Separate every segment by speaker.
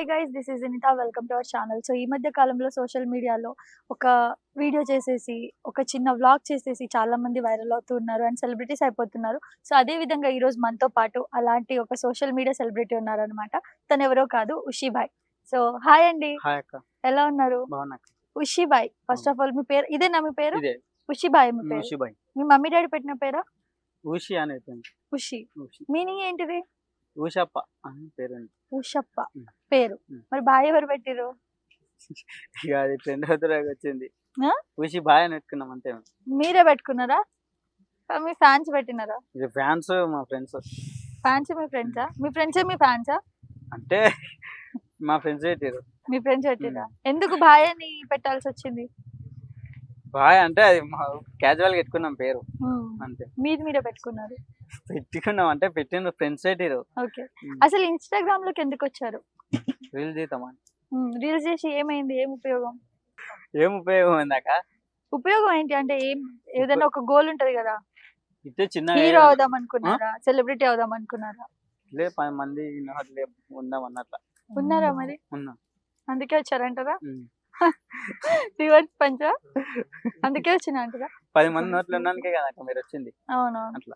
Speaker 1: Hi guys, this is Anitha. Welcome to our channel. So ఈ మధ్య కాలంలో సోషల్ మీడియాలో ఒక వీడియో చేసేసి ఒక చిన్న వ్లాగ్ చేసేసి చాలా మంది వైరల్ అవుతూ ఉన్నారు అండ్ సెలబ్రిటీస్ అయిపోతున్నారు. సో అదే విధంగా ఈ రోజు మనతో పాటు అలాంటి ఒక సోషల్ మీడియా సెలబ్రిటీ ఉన్నారనమాట. తను ఎవరో కాదు, ఉషి బాయ్. సో హాయ్ అండి,
Speaker 2: హాయ్ అక్క,
Speaker 1: ఎలా ఉన్నారు?
Speaker 2: బాగున్నా అక్క.
Speaker 1: ఉషి బాయ్, ఫస్ట్ ఆఫ్ ఆల్ మీ పేరు ఇదేనా? మీ పేరు
Speaker 2: ఇదే
Speaker 1: ఉషి బాయ్. మీ పేరు
Speaker 2: ఊషి బాయ్.
Speaker 1: మీ మమ్మీ డాడీ పెట్టిన పేరా?
Speaker 2: ఊషి అనేది
Speaker 1: ఉషి
Speaker 2: ఊషి
Speaker 1: మీనింగ్ ఏంటిది?
Speaker 2: ఊషప్ప అని పేరు ఉంది.
Speaker 1: ఉషప్ప పేరు. మరి బాయ్ ఎవరు పెట్టిరు?
Speaker 2: ఇక అది ట్రెండ్ అవుతురాగా వచ్చింది.
Speaker 1: ఆ?
Speaker 2: ఊషి బాయ్ అని పెట్టుకున్నాం అంతే.
Speaker 1: మీరే పెట్టుకున్నారా? మీ ఫ్యాన్స్ పెట్టినారా?
Speaker 2: ఇది ఫ్యాన్స్ మా ఫ్రెండ్స్.
Speaker 1: ఫ్యాన్స్ మీ ఫ్రెండ్సా? మీ ఫ్రెండ్సే మీ ఫ్యాన్సా?
Speaker 2: అంటే మా ఫ్రెండ్స్ పెట్టారు.
Speaker 1: మీ ఫ్రెండ్స్ పెట్టిరా? ఎందుకు బాయ్ అని పెట్టాల్సి వచ్చింది?
Speaker 2: బాయ్ అంటే అది క్యాజువల్ గా పెట్టుకున్నాం పేరు అంతే.
Speaker 1: మీరే పెట్టుకున్నారు?
Speaker 2: పెట్టుకున్నాం అంటే పెట్టిన ఫ్రెండ్స్ పెట్టారు.
Speaker 1: ఓకే. అసలు ఇన్స్టాగ్రామ్ లోకి ఎందుకు వచ్చారు?
Speaker 2: రీల్ చేద్దామా?
Speaker 1: రీల్స్ చేసి ఏమైంది? ఏం ఉపయోగం?
Speaker 2: ఏం ఉపయోగం ఇందాక
Speaker 1: ఉపయోగం ఏంటి అంటే ఏదైనా ఒక గోల్ ఉంటది కదా.
Speaker 2: ఇట్టే చిన్న
Speaker 1: హీరో అవుదాం అనుకున్నారా? సెలబ్రిటీ అవుదాం అనుకున్నారా?
Speaker 2: 10 మంది ఉందాం అన్నట్ల
Speaker 1: ఉన్నారా? మరి
Speaker 2: ఉన్నాం.
Speaker 1: అందుకే వచ్చారంటారా? రివర్స్ పంచా అందుకే వచ్చిన అంటారా?
Speaker 2: 10 మంది నోట్లు ఉన్నానికే కదా అక్క మీరు వచ్చింది.
Speaker 1: అవునవును.
Speaker 2: అట్లా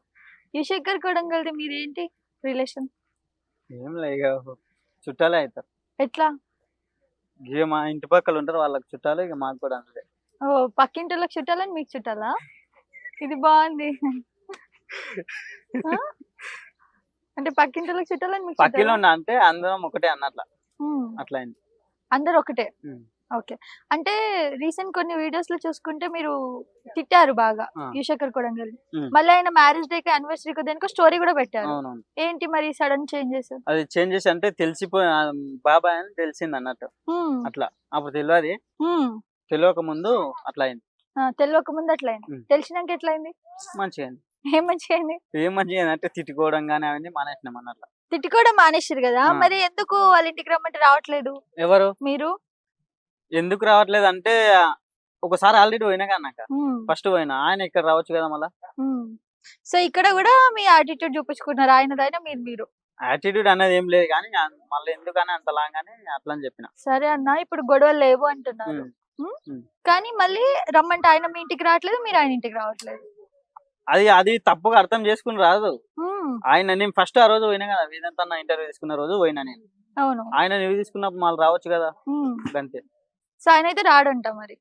Speaker 1: యుశేఖర్ కొడంగల్ది మీరేంటి రిలేషన్?
Speaker 2: ఏం లే, ఇక చుట్టాలే అవుతారు.
Speaker 1: ఎట్లా?
Speaker 2: ఇక మా ఇంటి పక్కల ఉంటారు, వాళ్ళకి చుట్టాలు, ఇక మాకు కూడా అంతే.
Speaker 1: ఓ, పక్కింటిలోకి చుట్టాలని మీకు చుట్టాలా? ఇది బాగుంది. అంటే పక్కింటిలోకి చుట్టాలని మీకు
Speaker 2: పక్కలో ఉన్న అంటే అందరం ఒకటే అన్నట్ల అట్లా అయింది.
Speaker 1: అందరు ఒకటే. ఓకే. అంటే రీసెంట్ కొన్ని వీడియోస్ లో చూసుకుంటే మీరు తిట్టారు బాగా యుశేఖర్ కొడంగల్. మళ్ళీ ఆయన మ్యారేజ్ డే కి యానివర్సరీ కి దేనికో స్టోరీ కూడా పెట్టారు. ఏంటి మరి సడన్ చేంజెస్?
Speaker 2: అది చేంజెస్ అంటే తెలిసిపోయి బాబాయ్ అని తెలిసింది అన్నట్టు. అట్లా అప్పుడు తెలియక ముందు అట్లా అయింది.
Speaker 1: తెలియక ముందు అట్లా అయింది. తెలిసినాక ఎట్లా అయింది?
Speaker 2: మంచిగా అయింది.
Speaker 1: ఏం మంచిగా అయింది?
Speaker 2: ఏం మంచిగా అయింది అంటే తిట్టుకోవడం కానీ అవన్నీ మానేసినాం అన్నట్ల.
Speaker 1: తిట్టుకోవడం మానేసారు కదా, మరి ఎందుకు వాళ్ళ ఇంటికి రమ్మంటే రావట్లేదు?
Speaker 2: ఎవరు?
Speaker 1: మీరు.
Speaker 2: ఎందుకు రావట్లేదు అంటే ఒకసారి ఆల్రెడీ పోయినా కన్నాక ఫస్ట్ పోయినా, ఆయన ఇక్కడ రావచ్చు కదా మళ్ళా.
Speaker 1: సో ఇక్కడ కూడా మీ యాటిట్యూడ్ చూపించుకున్నారు, ఆయనదైనా మీరు.
Speaker 2: యాటిట్యూడ్ అనేది ఏం లేదు కానీ మళ్ళీ ఎందుకని అంత లాగానే అట్లా అని చెప్పిన.
Speaker 1: సరే అన్న, ఇప్పుడు గొడవలు లేవు అంటున్నారు కానీ మళ్ళీ రమ్మంటే ఆయన మీ ఇంటికి రావట్లేదు, మీరు ఆయన ఇంటికి రావట్లేదు.
Speaker 2: అది తప్పుగా అర్థం చేసుకుని రాదు. ఆయన నేను ఫస్ట్ ఆ రోజు పోయినా కదా, వేదంతా ఇంటర్వ్యూ తీసుకున్న రోజు పోయినా నేను.
Speaker 1: అవును.
Speaker 2: ఆయన రివ్యూ తీసుకున్నప్పుడు మళ్ళీ రావచ్చు కదా అంతే.
Speaker 1: సో ఆయన అయితే రాడంట. మరి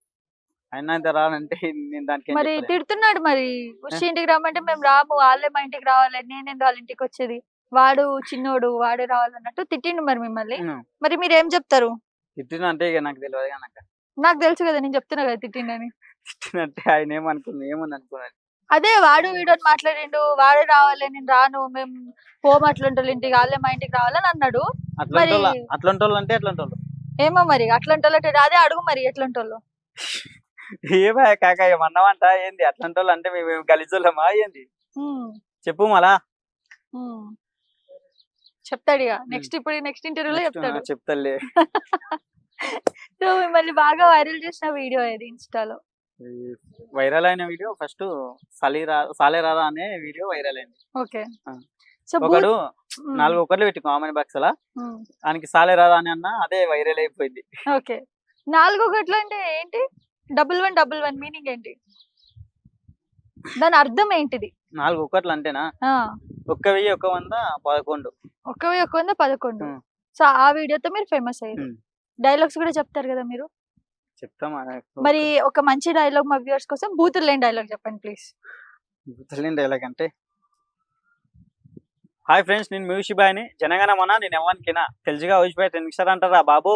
Speaker 2: ఆయన అయితే రాడంటే నేను దానికి
Speaker 1: మరి తిడుతున్నాడు. మరి ఉషి ఇంటికి రమ్మంటే మేము రాము, వాళ్ళే మా ఇంటికి రావాలి, నేనేందు వాళ్ళ ఇంటికి వచ్చేది, వాడు చిన్నోడు వాడే రావాలన్నట్టు తిట్టిండు మరి మిమ్మల్ని. మరి మీరు ఏం చెప్తారు?
Speaker 2: తిట్టిన అంటే ఇక నాకు తెలియదు కనుక.
Speaker 1: నాకు తెలుసు కదా, నేను చెప్తున్నా కదా తిట్టిండని.
Speaker 2: తిట్టినంటే ఆయన ఏమని అనుకున్నాడు.
Speaker 1: అదే వాడు వీడియో మాట్లాడిండు, వాడే రావాలి, నేను రాను, మేము పోమట్లుంటారు ఇంటికి, వాళ్ళే మా ఇంటికి రావాలని అన్నాడు.
Speaker 2: అట్లాంటోళ్ళు అంటే ఎట్లాంటోళ్ళు
Speaker 1: ఏమో మరి, అట్లాంటోళ్ళు అదే అడుగు మరి, ఎట్లాంటోళ్ళు.
Speaker 2: ఏమో కాక ఏమన్నావంట ఏంది అట్లాంటోళ్ళు అంటే మేము గలీజోళ్ళమా ఏంది చెప్పు మళ్ళా.
Speaker 1: చెప్తాడు ఇక నెక్స్ట్ ఇంటర్వ్యూలో చెప్తాడు.
Speaker 2: చెప్తాలే.
Speaker 1: సో మిమ్మల్ని బాగా వైరల్ చేసిన వీడియో ఏది ఇన్స్టాలో?
Speaker 2: వైరల్ అయిన వీడియో ఫస్ట్ సాలే రాదా అనే వీడియో వైరల్ అయింది.
Speaker 1: ఓకే.
Speaker 2: ఒకడు 4 ఒకర్లు పెట్టి కామెంట్ బాక్స్ లా ఆయనకి సాలే రాదా అని అన్న, అదే వైరల్ అయిపోయింది.
Speaker 1: ఓకే. 4 ఒకట్లు అంటే ఏంటి? 1111 మీనింగ్ ఏంటి? దాని అర్థం ఏంటిది?
Speaker 2: 4 ఒకట్లు అంటేనా 1000 100 11.
Speaker 1: 1000 100 11. సో ఆ వీడియోతో మీరు ఫేమస్ అయ్యారు. డైలాగ్స్ కూడా చెప్తారు కదా మీరు?
Speaker 2: చెప్తామా.
Speaker 1: మరి ఒక మంచి డైలాగ్ మా వ్యూవర్స్ కోసం బూతులు లేని డైలాగ్ చెప్పండి ప్లీజ్.
Speaker 2: బూతులు లేని డైలాగ్ అంటే, హాయ్ ఫ్రెండ్స్, నేను మ్యూషి బాయ్ని, జనగణమన నేను ఎవరికినా తెలుసుగా ఊసిపోయి 10 నిమిషాలు అంటారా బాబు.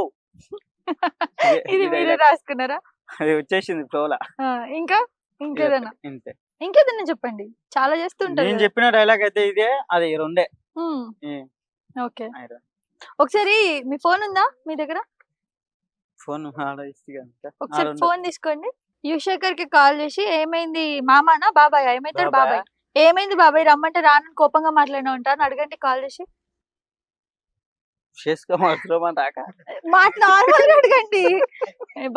Speaker 1: ఇది మీరే రాసుకున్నారా?
Speaker 2: అది వచ్చేసింది ఫ్లోలా.
Speaker 1: ఇంకేదైనా ఇంకేదైనా చెప్పండి, చాలా చేస్తుంటారు.
Speaker 2: నేను చెప్పిన డైలాగ్ అయితే ఇదే, అది 2.
Speaker 1: ఓకే. ఒకసారి మీ ఫోన్ ఉందా మీ దగ్గర?
Speaker 2: ఫోన్
Speaker 1: ఒకసారి ఫోన్ తీసుకోండి. యుశేఖర్ కి కాల్ చేసి ఏమైంది మామానా బాబాయ్, ఏమైతాడు బాబాయ్, ఏమైంది బాబాయ్ రమ్మంటే రానని కోపంగా మాట్లాడినా ఉంటాను అడగండి కాల్ చేసి. నార్మల్ అడగండి,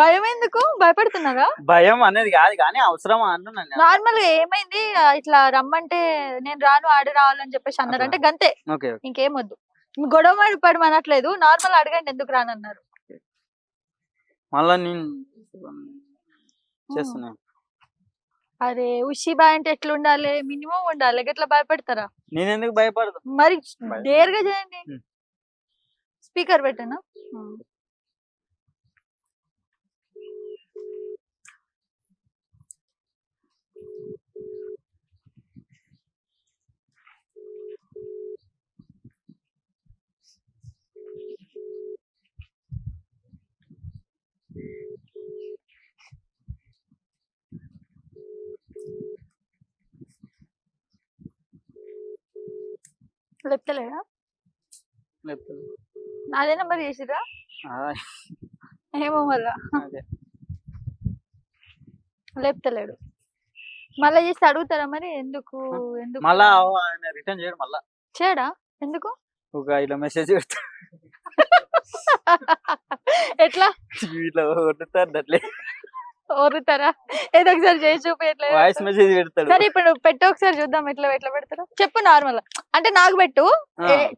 Speaker 1: భయం ఎందుకు? భయపడుతున్నారా?
Speaker 2: భయం అనేది కాదు కానీ అవసరమా అంటున్నాను.
Speaker 1: నార్మల్ గా ఏమైంది ఇట్లా రమ్మంటే నేను రాను ఆడి రావాలని చెప్పేసి అన్నారంటే గంతే, ఇంకేం వద్దు. గొడవ పడమనట్లేదు, నార్మల్ అడగండి ఎందుకు రానన్నారు.
Speaker 2: మళ్ళా నేను చేస్తున్నాను.
Speaker 1: అరే ఉషిబా అంటే ఎట్లుండాలి, మినిమం ఉండాలి, ఎట్లా భయపడతారా?
Speaker 2: నేను ఎందుకు భయపడదు
Speaker 1: మరి డేర్ గా చేయండి. స్పీకర్ పెట్టనా? లేపుతలేడా? నాదే నెంబర్ చేసిరా ఏమో మళ్ళా లేపుతలేడు. మళ్ళా చేసి అడుగుతారా మరి ఎందుకు ఎందుకు
Speaker 2: మళ్ళా ఆయన రిటర్న్ చేయడం మళ్ళా
Speaker 1: చేయడా? ఎందుకు?
Speaker 2: ఒక ఇట్లా మెసేజ్ పెడతాడు.
Speaker 1: ఎట్లా
Speaker 2: ఇట్లా కొట్టుతారు అట్లే
Speaker 1: ఓరుతారా? ఏదో ఒకసారి చేసి చూపించట్లేదు.
Speaker 2: వాయిస్ మెసేజ్ పెడతాడు.
Speaker 1: సరే ఇప్పుడు పెట్టు ఒకసారి చూద్దాం ఎట్లా ఎట్లా పెడతాడు చెప్పు. నార్మల్ అంటే నాకు పెట్టు,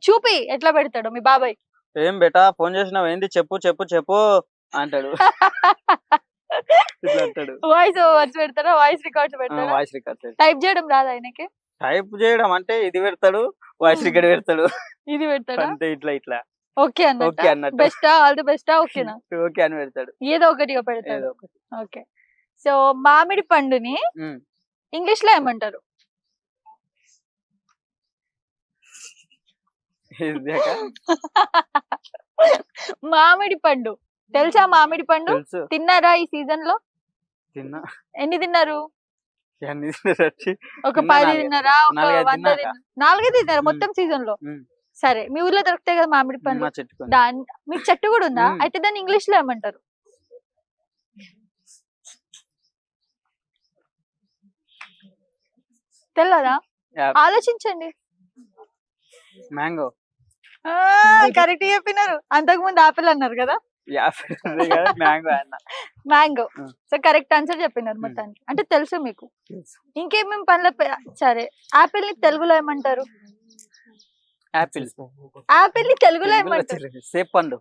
Speaker 1: చూపి ఎట్లా పెడతాడు మీ బాబాయ్.
Speaker 2: ఏం బేటా ఫోన్ చేసినావు ఏంది, చెప్పు చెప్పు చెప్పు అంటాడు. ఇట్లా అంటాడు.
Speaker 1: వాయిస్ ఓవర్స్ పెడతారా? వాయిస్ రికార్డ్స్ పెడతారా?
Speaker 2: వాయిస్ రికార్డ్
Speaker 1: టైప్ చేయడం రాదా ఆయనకి?
Speaker 2: టైప్ చేయడం అంటే ఇది పెడతాడు, వాయిస్ రికార్డ్ పెడతాడు,
Speaker 1: ఇది పెడతాడా?
Speaker 2: అంతే. ఇట్లా ఇట్లా
Speaker 1: ఓకే
Speaker 2: ఓకే అన్నట్టు.
Speaker 1: బెస్టా ఆల్ ది బెస్టా ఓకేనా?
Speaker 2: ఓకే అని పెడతాడు.
Speaker 1: ఏదో ఒకటిగా పెడతాడు. ఓకే. సో మామిడి పండుని ఇంగ్లీష్ లో ఏమంటారు? మామిడి పండు తెలుసా? మామిడి పండు తిన్నారా ఈ సీజన్ లో?
Speaker 2: తిన్నా.
Speaker 1: ఎన్ని తిన్నారు? ఒక 10 తిన్నారా? ఒక 100 తిన్నారా? 4 తిన్నారా మొత్తం సీజన్ లో? సరే మీ ఊర్లో దొరుకుతాయి కదా మామిడి పండు, దాని మీకు చెట్టు కూడా ఉందా? అయితే దాన్ని ఇంగ్లీష్ లో ఏమంటారు? తెల్లదా? ఆలోచించండి.
Speaker 2: మ్యాంగో.
Speaker 1: కరెక్ట్ చెప్పినారు. అంతకు ముందు ఆపిల్ అన్నారు కదా? మ్యాంగో. సో కరెక్ట్ ఆన్సర్ చెప్పినారు మొత్తానికి. అంటే తెలుసు మీకు. ఇంకేమేమి పండ్ల సరే ఆపిల్ ని తెలుగులో ఏమంటారు?
Speaker 2: ఆపిల్.
Speaker 1: ఆపిల్ ని తెలుగులో ఏమంటారు?
Speaker 2: సేప్ పండు.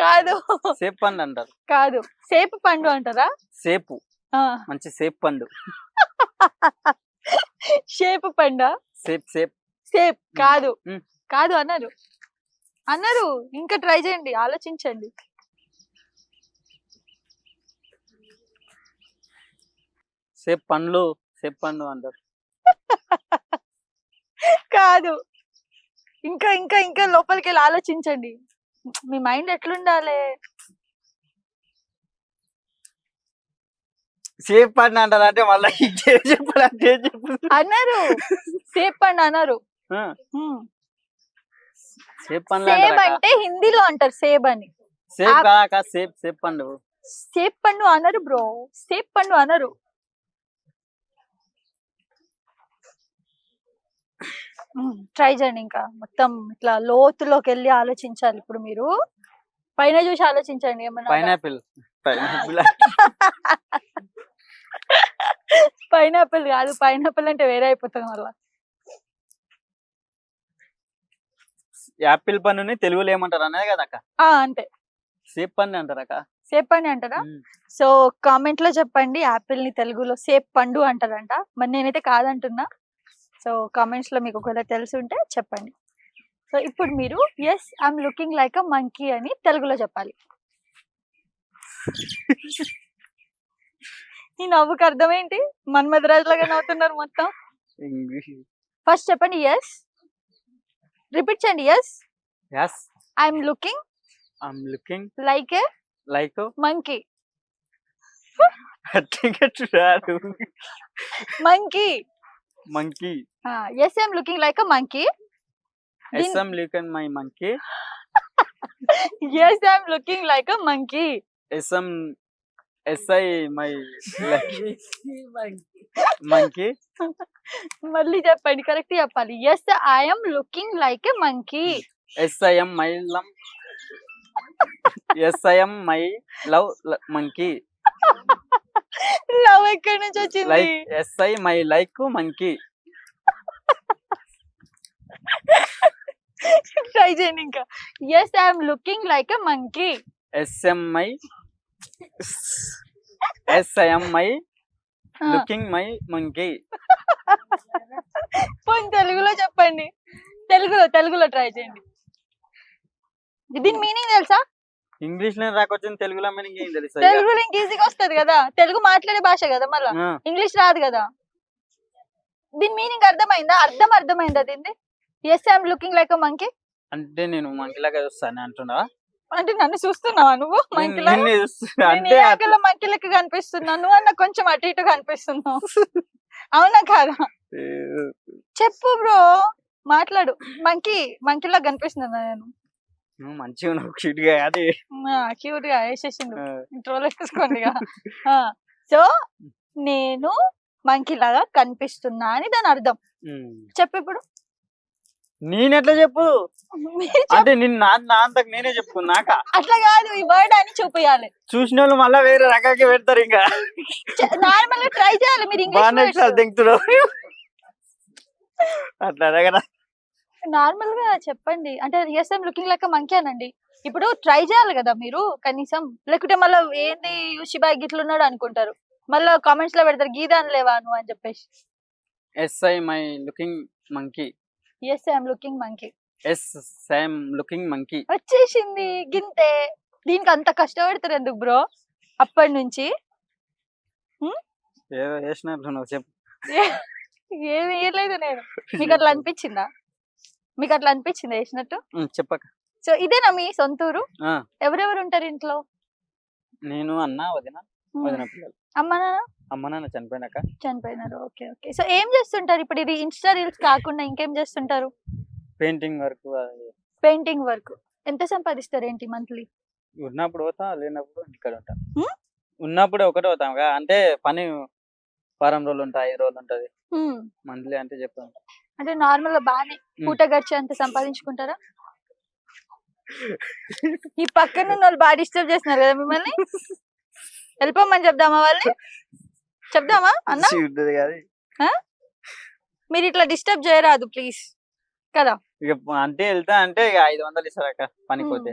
Speaker 1: కాదు,
Speaker 2: సేప్ పండు అంటారు.
Speaker 1: కాదు, సేపు పండు అంటారా?
Speaker 2: సేపు మంచి సేప్ పండు.
Speaker 1: షేపు పండా?
Speaker 2: సేప్ సేప్
Speaker 1: సేప్ కాదు, కాదు అన్నారు అన్నారు. ఇంకా ట్రై చేయండి, ఆలోచించండి.
Speaker 2: సేప్ పండ్లు, సేప్ పండు అంటారు.
Speaker 1: కాదు, ఇంకా ఇంకా ఇంకా లోపలికి వెళ్ళి ఆలోచించండి. మీ మైండ్ ఎట్లుండాలి?
Speaker 2: సేప్ పండు అంటారు అంటే మళ్ళీ చెప్పాలంటే
Speaker 1: అన్నారు. సేప్ పండు అన్నారు.
Speaker 2: సేప్ పండు
Speaker 1: అంటే హిందీలో అంటారు సేబ్ అని.
Speaker 2: సేప్ కాక సేప్ సేప్ పండు.
Speaker 1: సేప్ పండు అనరు బ్రో, సేప్ పండు అనరు. ట్రై చేయండి. ఇంకా మొత్తం ఇట్లా లోతులోకి వెళ్ళి ఆలోచించాలి. ఇప్పుడు మీరు పైన చూసి ఆలోచించండి. ఏమన్నా
Speaker 2: పైనాపిల్.
Speaker 1: పైనాపిల్ కాదు, పైనాపిల్ అంటే వేరే అయిపోతుంది మళ్ళా.
Speaker 2: యాపిల్ పండుని తెలుగులో ఏమంటారు అనేది కదా అక్క?
Speaker 1: అంతే.
Speaker 2: సేప్ పండు అంటారా అక్క?
Speaker 1: సేప్ పండు అంటారా? సో కామెంట్ లో చెప్పండి యాపిల్ ని తెలుగులో సేప్ పండు అంటారంట. మరి నేనైతే కాదంటున్నా. సో కామెంట్స్ లో మీకు ఒకవేళ తెలిసి ఉంటే చెప్పండి. సో ఇప్పుడు మీరు yes I'm looking like a monkey అని తెలుగులో చెప్పాలి. ఈ నవ్వుకి అర్థం ఏంటి? మన్మధరాజ్ లాగా నవ్వుతున్నారు మొత్తం. ఫస్ట్ చెప్పండి ఎస్, రిపీట్ చేయండి. Yes
Speaker 2: yes
Speaker 1: I'm looking like a monkey. Monkey
Speaker 2: monkey.
Speaker 1: Yes, I'm looking like a monkey.
Speaker 2: Yes, I'm looking my monkey.
Speaker 1: Yes, I'm looking like a monkey.
Speaker 2: Yes, I my monkey.
Speaker 1: మళ్ళీ చెప్పండి, correct చెప్పాలి. Yes, I am looking like a monkey.
Speaker 2: Yes, I am my love. Yes, I am my love monkey.
Speaker 1: Love ఎక్కడి నుంచి వచ్చింది?
Speaker 2: Like yes, I my like monkey.
Speaker 1: Try చేయండి ఇంకా. Yes I'm looking like a monkey.
Speaker 2: Yes am I yes I am I looking my monkey.
Speaker 1: పోనీ తెలుగులో చెప్పండి. తెలుగులో try చేయండి. దీని మీనింగ్ తెలుసా?
Speaker 2: ఇంగ్లీష్ లో రాకొచ్చింది, తెలుగులో మీనింగ్ ఏం తెలుసు?
Speaker 1: తెలుగులో ఇంక ఈజీగా వస్తది కదా, తెలుగు మాట్లాడే భాష కదా, మళ్ళా ఇంగ్లీష్ రాదు కదా. దీని మీనింగ్ అర్థమైందా? అర్థమైందా దీన్ని? Yes I'm looking like a monkey
Speaker 2: అంటే నేను మంకీలాగా చూస్తాను అంటున్నావా?
Speaker 1: అంటే నన్ను చూస్తున్నావా నువ్వు మంకీలా? మంకీ లెక్క కనిపిస్తున్నావు నువ్వు, అన్న కొంచెం అటు ఇటు కనిపిస్తున్నావు. అవునా కాదా? చెప్పు బ్రో, మాట్లాడు. మంకీలా కనిపిస్తున్నా నేను?
Speaker 2: మంచిగా క్యూట్ గా అది
Speaker 1: క్యూట్ గా వేసేసిండు, ఇంట్రోలో వేసుకోండి. సో నేను మంకీలాగా కనిపిస్తున్నా అని దాని అర్థం. చెప్పు ఇప్పుడు.
Speaker 2: నేనెట్లా చెప్పు అంటే నా అంతకు నేనే చెప్పుకున్నాక
Speaker 1: అట్లా కాదు, ఈ వర్డ్ అని చూపించాలి.
Speaker 2: చూసిన వాళ్ళు మళ్ళా వేరే రకాలకి పెడతారు. ఇంకా
Speaker 1: నార్మల్ గా ట్రై చేయాలి మీరు ఇంగ్లీష్.
Speaker 2: అట్లా అడగరా?
Speaker 1: నార్మల్ గా చెప్పండి. అంటే yes I'm looking like monkey అనండి. ఇప్పుడు ట్రై చేయాలి కదా మీరు కనీసం, లేకుంటే మళ్ళీ ఏంది షిబాయ్ గిట్లు ఉన్నాడు అనుకుంటారు, మళ్ళీ కామెంట్స్ లో పెడతారు గీదా అని లేవా నువ్వు అని చెప్పేసి.
Speaker 2: Yes I my looking monkey.
Speaker 1: Yes I'm looking monkey.
Speaker 2: Yes I'm looking monkey
Speaker 1: వచ్చేసింది గింతే. దీనికి అంత కష్టపడతారు ఎందుకు బ్రో అప్పటి నుంచి?
Speaker 2: ఏదో వేసినట్లు నువ్వు చెప్పు.
Speaker 1: ఏమి వేయలేదు నేను. మీకు అట్లా అనిపించిందా? వేసినట్టు
Speaker 2: చెప్పక.
Speaker 1: సో ఇదేనా మీ సొంతూరు? ఎవరెవరు ఉంటారు ఇంట్లో?
Speaker 2: నేను, అన్న, వదిన పిల్లలు. అమ్మ నాన్న చనిపోయినారు.
Speaker 1: Okay okay. సో ఏం చేస్తుంటారు ఇప్పుడు? ఇది ఇన్స్టా రీల్స్ కాకుండా ఇంకేం చేస్తుంటారు? Painting work. ఎంత సంపాదిస్తారు ఏంటి మంత్లీ?
Speaker 2: ఉన్నప్పుడు పోతా, లేనప్పుడు ఇక్కడ ఉంటా. ఉన్నప్పుడు ఒకటే పోతాం, అంటే పని వారం రోజులు ఉంటాయి, 5 రోజులు ఉంటది. మంత్లీ అంటే చెప్పాను.
Speaker 1: అంటే నార్మల్ గా బాగానే పూట గడిచి అంత సంపాదించుకుంటారా? ఈ పక్కన వాళ్ళు బాగా డిస్టర్బ్ చేస్తున్నారు కదా మిమ్మల్ని, వెళ్ళిపోమని చెప్దామా వాళ్ళని? చెప్దామా అన్న? మీరు ఇట్లా డిస్టర్బ్ చేయరాదు ప్లీజ్ కదా.
Speaker 2: ఇక అంటే వెళ్తా అంటే 500 ఇస్తారక్క పనికి పోతే,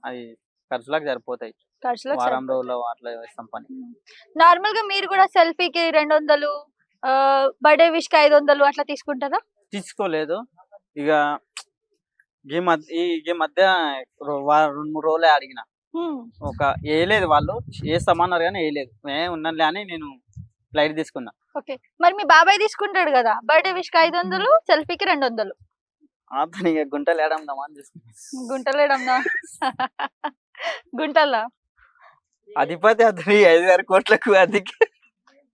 Speaker 2: అది ఖర్చులకు సరిపోతాయి. వారం రోజులు అట్లా వేస్తాం పని.
Speaker 1: నార్మల్ గా మీరు కూడా సెల్ఫీకి 200, బర్త్డే విష్ కి 500 అట్లా తీసుకుంటారా?
Speaker 2: తీసుకోలేదు. ఇక ఈ మధ్య 2-3 రోజులే అడిగిన, ఒక వేయలేదు వాళ్ళు, వేస్తామన్నారు కానీ వేయలేదు. ఉన్నలే అని నేను ఫ్లైట్ తీసుకున్నా.
Speaker 1: ఓకే, మరి మీ బాబాయ్ తీసుకుంటాడు కదా బర్త్డే విష్ కి 500, సెల్ఫీకి 200.
Speaker 2: అతను ఇక గుంటలు వేయడందామా అని తీసుకున్నా.
Speaker 1: గుంటల్లా
Speaker 2: అధిపతి అతని 5-6 కోట్లకు, అధిక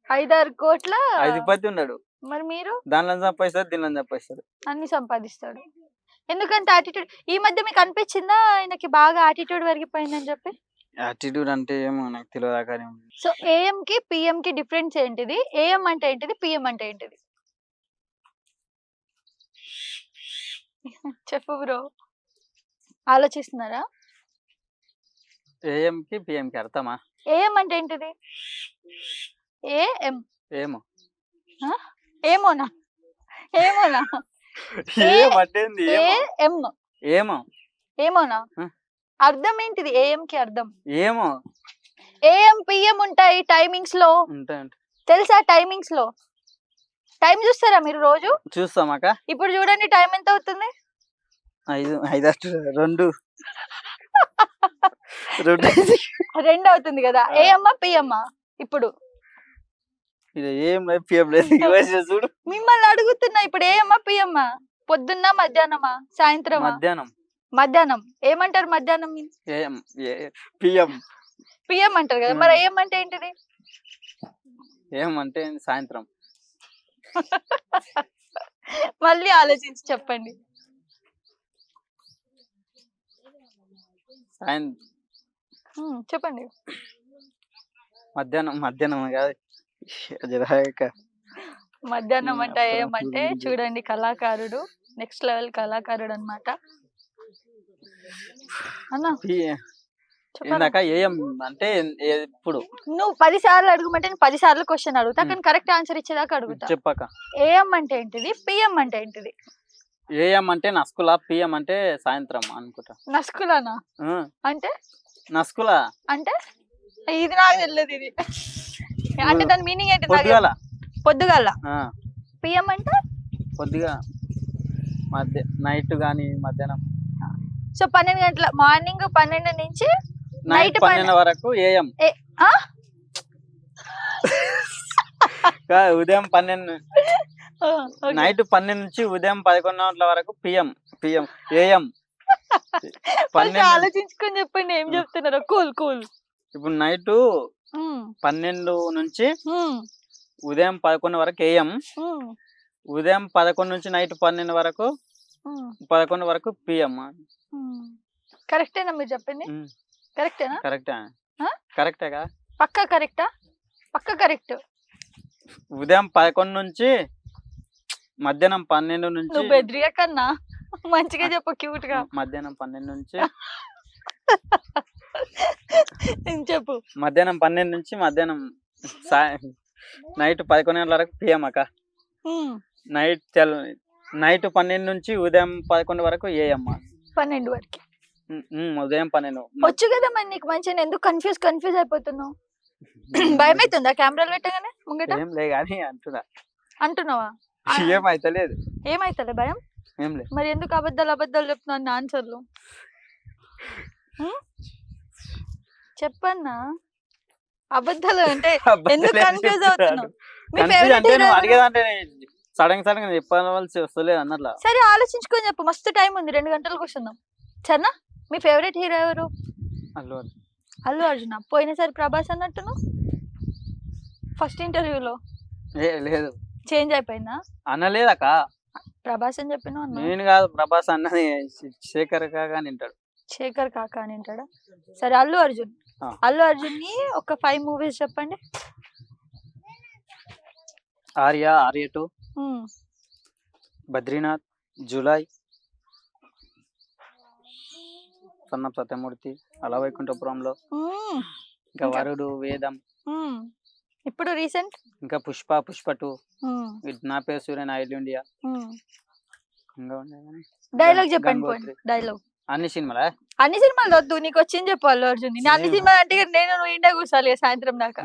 Speaker 1: 5-6 కోట్ల
Speaker 2: అధిపతి ఉన్నాడు.
Speaker 1: మరి మీరు
Speaker 2: దానిలో సంపాదిస్తాడు, దీనిలో సంపాదిస్తాడు,
Speaker 1: అన్ని సంపాదిస్తాడు. ఎందుకంటే యాటిట్యూడ్ ఈ మధ్య మీకు అనిపించిందా ఆయనకి బాగా యాటిట్యూడ్ పెరిగిపోయిందని చెప్పి?
Speaker 2: యాటిట్యూడ్ అంటే ఏమో నాకు తెలియదు.
Speaker 1: సో ఏఎం కి పిఎం కి డిఫరెన్స్ ఏంటిది? ఏఎం అంటే ఏంటిది, పిఎం అంటే ఏంటిది? చెప్పు బ్రో, ఆలోచిస్తున్నారా?
Speaker 2: ఏఎం కి పిఎం కి అర్థమా?
Speaker 1: ఏఎం అంటే ఏంటిది? ఏఎం
Speaker 2: ఏమో
Speaker 1: ఏమోనా? ఏమోనా అర్థం ఏంటిది? ఏఎం కి అర్థం
Speaker 2: ఏమో.
Speaker 1: ఏఎం పిఎం ఉంటాయి టైమింగ్స్ లో, తెలుసా? టైమింగ్స్ లో టైం చూస్తారా మీరు రోజు?
Speaker 2: చూస్తామాక.
Speaker 1: ఇప్పుడు చూడండి టైం ఎంత అవుతుంది? 2 అవుతుంది కదా. ఏఎమ్మా పిఎమ్మా? ఇప్పుడు
Speaker 2: చూడు,
Speaker 1: మిమ్మల్ని అడుగుతున్నా ఇప్పుడు ఏఎమ్మా పిఎమ్మా? పొద్దున్న, మధ్యాహ్నమా, సాయంత్రం? మధ్యాహ్నం. ఏమంటారు మధ్యాహ్నం? పిఎం అంటారు కదా. మరి ఏం అంటే ఏంటిది?
Speaker 2: ఏమంటే సాయంత్రం.
Speaker 1: మళ్ళీ ఆలోచించి చెప్పండి. చెప్పండి.
Speaker 2: మధ్యాహ్నం కాదు,
Speaker 1: మధ్యాహ్నం అంటే ఏమంటే చూడండి, కళాకారుడు, నెక్స్ట్ లెవెల్ కళాకారుడు అన్నమాట. అన్నా
Speaker 2: ఏం అంటే ఇప్పుడు
Speaker 1: నువ్వు 10 సార్లు అడుగుమంటే నేను 10 సార్లు క్వశ్చన్ అడుగుతా, కానీ కరెక్ట్ ఆన్సర్ ఇచ్చేదాకా అడుగుతా.
Speaker 2: చెప్పక.
Speaker 1: ఏఎం అంటే ఏంటిది, పిఎం అంటే ఏంటిది?
Speaker 2: ఏఎం అంటే నస్కుల, పిఎం అంటే సాయంత్రం అనుకుంటా.
Speaker 1: నస్కులానా
Speaker 2: ఆ,
Speaker 1: అంటే
Speaker 2: నస్కుల
Speaker 1: అంటే ఇది నాకు తెలియదు ఇది. అంటే దాని మీనింగ్ ఏంటి?
Speaker 2: పొద్దుగాల.
Speaker 1: పొద్దుగాల.
Speaker 2: ఆ,
Speaker 1: పిఎం అంటే
Speaker 2: పొద్దుగా నైట్ గాని మధ్యాహ్నం.
Speaker 1: సో 12 గంటల మార్నింగ్ 12 నుంచి
Speaker 2: నైట్ 12 వరకు ఏఎం.
Speaker 1: ఆ?
Speaker 2: ఉదయం 12
Speaker 1: ఆ, okay.
Speaker 2: నైట్ 12 నుంచి ఉదయం 11 గంటల వరకు పిఎం. PM AM.
Speaker 1: First ఆలోచించుకొని చెప్పండి ఏం చెప్తున్నారో. Cool cool.
Speaker 2: ఇప్పుడు నైట్ 12 నుంచి ఉదయం 11 వరకు ఏఎం. ఉదయం 11 నుంచి నైట్ 12 వరకు 11 వరకు పిఎం.
Speaker 1: కరెక్టేనా మీరు చెప్పింది? కరెక్టేనా?
Speaker 2: కరెక్టా?
Speaker 1: ఆ?
Speaker 2: కరెక్టేగా?
Speaker 1: పక్కా కరెక్టా? పక్కా కరెక్ట్.
Speaker 2: ఉదయం 11 నుంచి మధ్యాహ్నం 12 నుంచి.
Speaker 1: నువ్వు బెదిరియా కన్నా మంచిగా చెప్పు, క్యూట్ గా.
Speaker 2: మధ్యాహ్నం 12 నుంచి
Speaker 1: చెప్పు.
Speaker 2: మధ్యాహ్నం 12 నుంచి మధ్యాహ్నం నైట్ 11 గంటల వరకు పిఎం అక్క. నైట్ 12 నుంచి ఉదయం 11 వరకు ఏఎం.
Speaker 1: 12 వరకు
Speaker 2: ఉదయం 12.
Speaker 1: వచ్చు కదా మరి నీకు మంచిగా, ఎందుకు కన్ఫ్యూజ్ అయిపోతున్నావు? భయం అవుతుందా కెమెరాలు పెట్టగానే ముంగట?
Speaker 2: ఏం లే కానీ
Speaker 1: అంటున్నావా?
Speaker 2: ఏమైతలేదు.
Speaker 1: ఏమైతలే భయం?
Speaker 2: ఏం లేదు.
Speaker 1: మరి ఎందుకు అబద్ధాలు చెప్తున్నాను ఆన్సర్లు? చెప్పన్నా అబద్ధాలు అంటే ఎందుకు కన్ఫ్యూజ్ అవుతున్నావు? మీ ఫేవరెట్ హీరో
Speaker 2: అడిగేదంటే సడన్ గా చెప్పవలసి వస్తలేదు అన్నట్లా.
Speaker 1: సరే ఆలోచించుకొని చెప్పు, మస్తు టైం ఉంది, 2 గంటలు కూర్చుందాం సరేనా? మీ ఫేవరెట్ హీరో ఎవరు? అల్లు అర్జున్. పోయినసారి ప్రభాస్ అన్నట్టును ఫస్ట్ ఇంటర్వ్యూలో.
Speaker 2: లేదు,
Speaker 1: చేంజ్ అయిపోయిందా?
Speaker 2: అనలేదక్క.
Speaker 1: ప్రభాస్ అని చెప్పిన
Speaker 2: నేను కాదు, ప్రభాస్ అన్నది శేఖర్ కాక అని వింటాడు.
Speaker 1: శేఖర్ కాక అని వింటాడా? సరే అల్లు అర్జున్. అల్లు అర్జున్ ని ఒక 5 మూవీస్ చెప్పండి.
Speaker 2: ఆర్య, ఆర్య 2, బద్రీనాథ్, జూలై, సన్న సత్యమూర్తి, అలా వైకుంఠపురంలో, ఇంకా వరుడు, వేదం,
Speaker 1: ఇప్పుడు రీసెంట్
Speaker 2: ఇంకా పుష్ప 2, నా పేరు సూర్యన్, ఆయిల్ ఇండియా.
Speaker 1: డైలాగ్ చెప్పండి. డైలాగ్
Speaker 2: అన్ని సినిమాలు
Speaker 1: వద్దు, నీకు వచ్చింది చెప్పు. అల్లు అర్జున్ అన్ని సినిమాలు అంటే నేను నువ్వు ఇండియా కూర్చోాలి సాయంత్రం దాకా.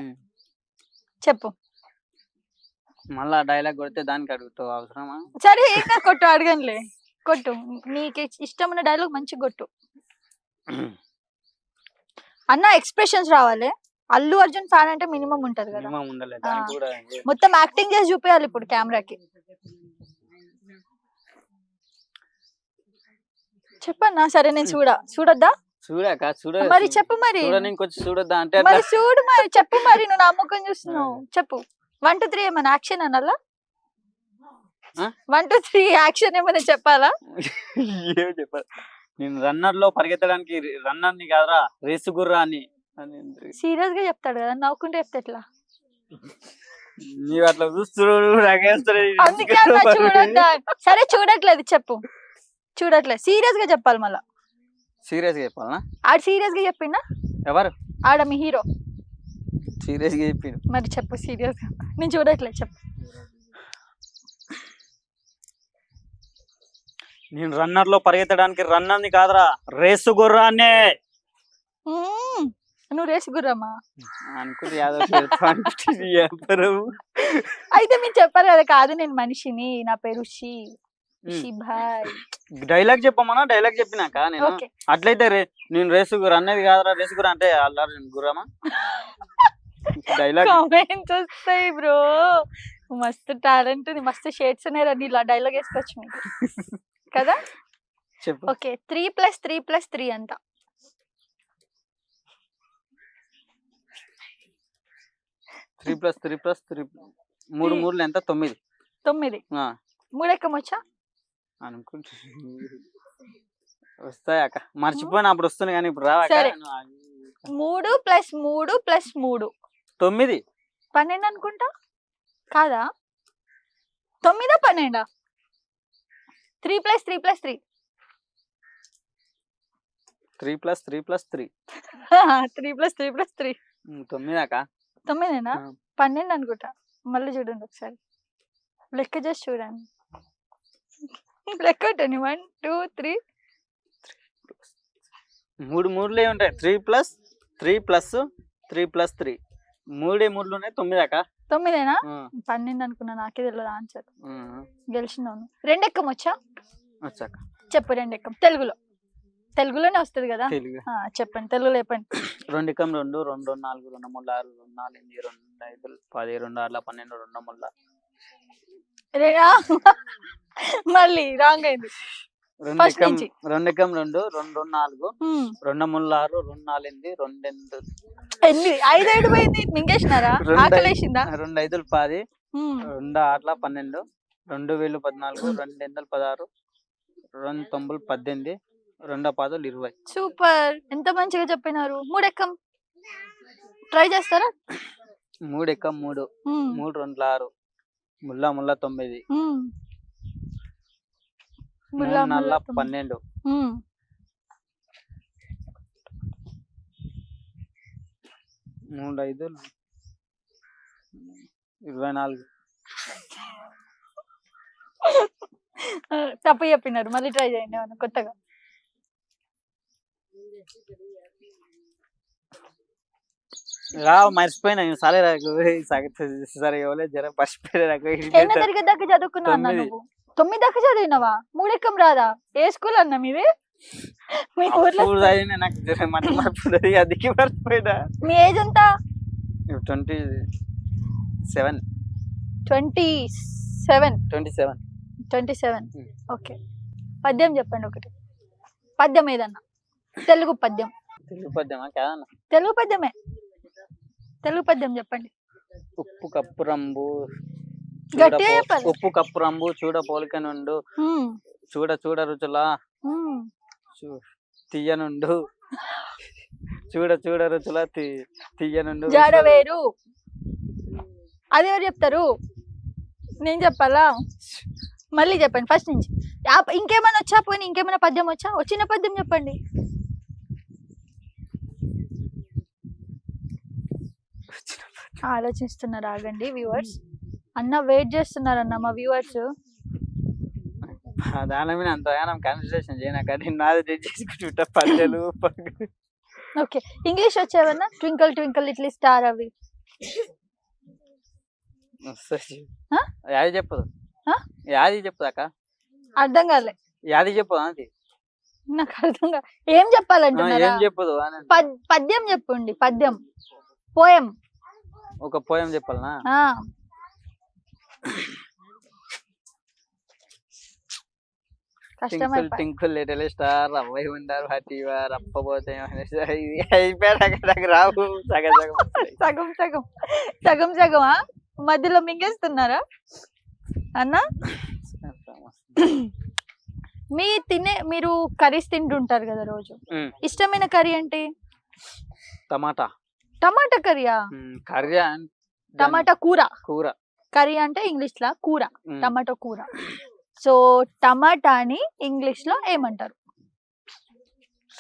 Speaker 1: చెప్పు.
Speaker 2: మళ్ళా డైలాగ్ కొడితే దానికి అడుగుతావు అవసరమా?
Speaker 1: సరే ఇంకా కొట్టు, అడగనులే, కొట్టు. నీకు ఇష్టమైన డైలాగ్ మంచి కొట్టు అన్న. ఎక్స్ప్రెషన్స్ రావాలి. అల్లు అర్జున్ ఫ్యాన్ అంటే మినిమం ఉంటది కదా. మొత్తం యాక్టింగ్ చేసి చూపించాలి ఇప్పుడు కెమెరాకి. చెప్పన్నా. సరే నేను చూడొద్దా? మరి చెప్పు. మరి
Speaker 2: చూడొద్దా అంటే
Speaker 1: మరి చూడు, మరి చెప్పు. మరి నువ్వు నమ్మకం చూస్తున్నావు, చెప్పు. 1 2 3 ఏమైనా యాక్షన్ అనాలా? 1 2 3 యాక్షన్ ఏమైనా చెప్పాలా?
Speaker 2: ఏమి చెప్పాలి? నేను రన్నర్ లో పరిగెత్తడానికి రన్నర్ ని కాదురా, రేసు గుర్రా అని.
Speaker 1: సీరియస్ గా చెప్తాడు కదా, నవ్వుకుంటే చెప్తే ఎట్లా?
Speaker 2: నీవు అట్లా చూస్తున్నాడు.
Speaker 1: అందుకే చూడొద్దా? సరే చూడట్లేదు, చెప్పు. చూడట్లేదు, సీరియస్ గా చెప్పాలి. మళ్ళా
Speaker 2: సీరియస్ గా చెప్పాలనా?
Speaker 1: ఆడు సీరియస్ గా చెప్పిండా?
Speaker 2: ఎవరు?
Speaker 1: ఆడ మీ హీరో
Speaker 2: సీరియస్ గా చెప్పిండు.
Speaker 1: మరి చెప్పు సీరియస్ గా. నేను చూడట్లేదు, చెప్పు.
Speaker 2: నేను రన్నర్ లో పరిగెత్తడానికి రన్నర్ ని కాదురా, రేసు గుర్రాన్నే.
Speaker 1: నువ్వు రేసు గుర్రమా
Speaker 2: అనుకుంటే
Speaker 1: అయితే మీరు చెప్పారు కదా, కాదు నేను మనిషిని, నా పేరు
Speaker 2: డైలాగ్ చెప్పమన్నా. డైలాగ్ చెప్పినాక నేను అట్లయితే నేను రేసు గుర్ర అన్నది కాదురా, రేసు గుర్ర అంటే అల్లు అర్జున్ గుర్రమా? డైలాగ్
Speaker 1: కామెంట్స్ వస్తాయి బ్రో. మస్తు టాలెంట్ ఉంది, మస్తు షేడ్స్ ఉన్నాయి రండి, ఇలా డైలాగ్ వేసుకోవచ్చు మీకు కదా.
Speaker 2: చెప్పు.
Speaker 1: ఓకే, 3+3+3 అంట.
Speaker 2: 3+3+3 3 3 ఎంత? 9.
Speaker 1: 3 ఎక్కమొచ్చా
Speaker 2: అనుకుంటా. వస్తాయాక మర్చిపోయినప్పుడు వస్తుంది కానీ ఇప్పుడు రావా.
Speaker 1: 3+3+3
Speaker 2: 9.
Speaker 1: 12 అనుకుంటా కాదా? 9 12? 3+3+3
Speaker 2: 3+3+3
Speaker 1: 3+3+3
Speaker 2: 9
Speaker 1: 9 12 అనుకుంటా. మళ్ళీ చూడండి ఒకసారి, లెక్క చేసి చూడండి. లెక్కటండి 1 2 3
Speaker 2: మూడు మూడులే ఉంటాయి 3+3+3+3 మూడే మూడులు ఉన్నాయి 9 అక్క
Speaker 1: 9 12 అనుకున్నా, నాకే తెలియదు ఆన్సర్. గెలిచినాను. 2 ఎక్కం వచ్చా?
Speaker 2: వచ్చాక
Speaker 1: చెప్పు 2 ఎక్కం తెలుగులోనే వస్తుంది కదా. చెప్పండి, తెలుగులో చెప్పండి.
Speaker 2: 2 ఎక్కం 2 2 4 2 3 6 2 4 8 2 5 10 2 6 12 2 3
Speaker 1: మళ్ళీ రాంగ్ అయింది.
Speaker 2: 2 ఎక్కం 2 2 2 4 2 3 6 2 4 8 2
Speaker 1: 8 5 5 పోయింది. మింగేసినారా? ఆకలేసిందా?
Speaker 2: 2 5 10 2 6 12 2 వేలు 14 2 8 16 2 9 18 2 10 20.
Speaker 1: సూపర్, ఎంత మంచిగా చెప్పినారు. 3 ఎక్కం ట్రై చేస్తారా?
Speaker 2: 3 ఎక్కం 3 3 2 6 ముల్లా 9
Speaker 1: ముల్లా
Speaker 2: 12 3 5 24.
Speaker 1: తప్పు చెప్పినారు, మళ్ళీ ట్రై చేయండి ఏమన్నా కొత్తగా.
Speaker 2: మర్చిపోయినా సరే సరే జర మర్చిపోయినా.
Speaker 1: 8వ తరగతి దాకా చదువుకున్నావు అన్నా నువ్వు. 9 దాకా చదివినావా? 3 ఎక్కం రాదా? ఏ స్కూల్ అన్నా మీది? మీ ఊర్లో
Speaker 2: నాకు జర మర్చిపోయి అందుకే మర్చిపోయినా.
Speaker 1: మీ ఏజ్ ఎంత?
Speaker 2: 27.
Speaker 1: 27. ఓకే, పద్యం చెప్పండి ఒకటి. పద్యం ఏదన్నా, తెలుగు పద్యం.
Speaker 2: తెలుగు పద్యమా కాదన్నా?
Speaker 1: తెలుగు పద్యమే, తెలుగు పద్యం చెప్పండి.
Speaker 2: ఉప్పు కప్పు రంబు
Speaker 1: గట్టిగా చెప్పాలి.
Speaker 2: ఉప్పు కప్పు రంబు చూడ పోలిక నుండు చూడ చూడ రుచులా తీయనుండు చూడ చూడ రుచుల తీయనుండు
Speaker 1: జాడవేరు. అది ఎవరు చెప్తారు? నేను చెప్పాలా? మళ్ళీ చెప్పండి ఫస్ట్ నుంచి. ఇంకేమైనా వచ్చా? పోయి ఇంకేమైనా పద్యం వచ్చా? వచ్చిన పద్యం చెప్పండి. ఆలోచిస్తున్నారు, ఆగండి వ్యూవర్స్. అన్న వెయిట్ చేస్తున్నారన్న మా వ్యూవర్స్.
Speaker 2: దాని మీద అంతగానం కాన్సన్ట్రేషన్ చేయనా కానీ నాది చేసుకుంటా పద్యాలు.
Speaker 1: ఓకే, ఇంగ్లీష్ వచ్చేవన్నా? ట్వింకల్ ట్వింకల్ లిటిల్ స్టార్ అవి
Speaker 2: యాది చెప్పదు. యాది చెప్పదు అక్క,
Speaker 1: అర్థం కాలే.
Speaker 2: యాది చెప్పదు అది
Speaker 1: నాకు అర్థం కాదు. ఏం చెప్పాలంటున్నారా?
Speaker 2: ఏం చెప్పదు.
Speaker 1: పద్యం చెప్పండి. పద్యం, పోయం.
Speaker 2: ఒక పోయం చెప్పాలనా?
Speaker 1: కష్టమైన
Speaker 2: టింకుల్ లిటిల్ స్టార్ అవ్వై ఉండారు హ్యాపీవా రప్పబోతే అయిపోయాక రావు. సగం
Speaker 1: సగం సగం సగం సగమా? మధ్యలో మింగేస్తున్నారా అన్న? మీరు కర్రీస్ తింటుంటారు కదా రోజు. ఇష్టమైన కర్రీ ఏంటి?
Speaker 2: టమాటా.
Speaker 1: టమాటా కర్రీయా?
Speaker 2: కర్రీ
Speaker 1: టమాటా కూర.
Speaker 2: కూర
Speaker 1: కర్రీ అంటే ఇంగ్లీష్ లో కూర, టమాటో కూర. సో టమాటాని ఇంగ్లీష్ లో ఏమంటారు?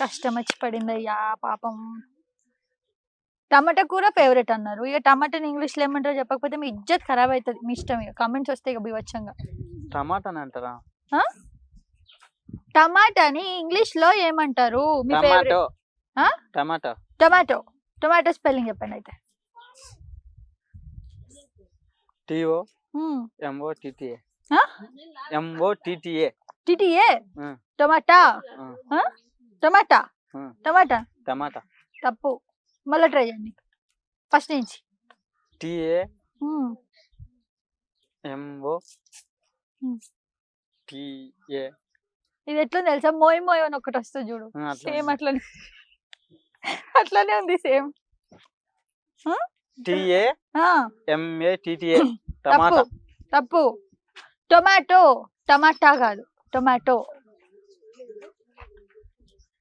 Speaker 1: కష్టం వచ్చి పడింది అయ్యా పాపం. టమాటా కూర ఫేవరెట్ అన్నారు. ఇక టమాటాని ఇంగ్లీష్ లో ఏమంటారో చెప్పకపోతే మీ ఇజ్జత్ ఖరాబ్ అవుతుంది. మీ ఇష్టం, ఇక కామెంట్స్ వస్తాయి ఇక బీవచ్చంగా.
Speaker 2: టమాటాని అంటారా?
Speaker 1: టమాటాని ఇంగ్లీష్ లో ఏమంటారు? మీ favourite.
Speaker 2: Tomato.
Speaker 1: Tomato. Tomato spelling చెప్పండి అయితే.
Speaker 2: TOMOTTA. MOTTA.
Speaker 1: TTA. Tomato. Tomato. Tomato.
Speaker 2: టమాటా
Speaker 1: తప్పు, మళ్ళీ ట్రై చేయండి ఫస్ట్ నుంచి.
Speaker 2: TAMOTA.
Speaker 1: ఇది ఎట్లా తెలుసా? మోయ్ మోయ్ అని ఒకటి వస్తుంది చూడు, సేమ్ అట్లనే అట్లానే ఉంది సేమ్.
Speaker 2: TAMATTA. టమాటా.
Speaker 1: తప్పు. టొమాటో. టమాటా కాదు, టొమాటో.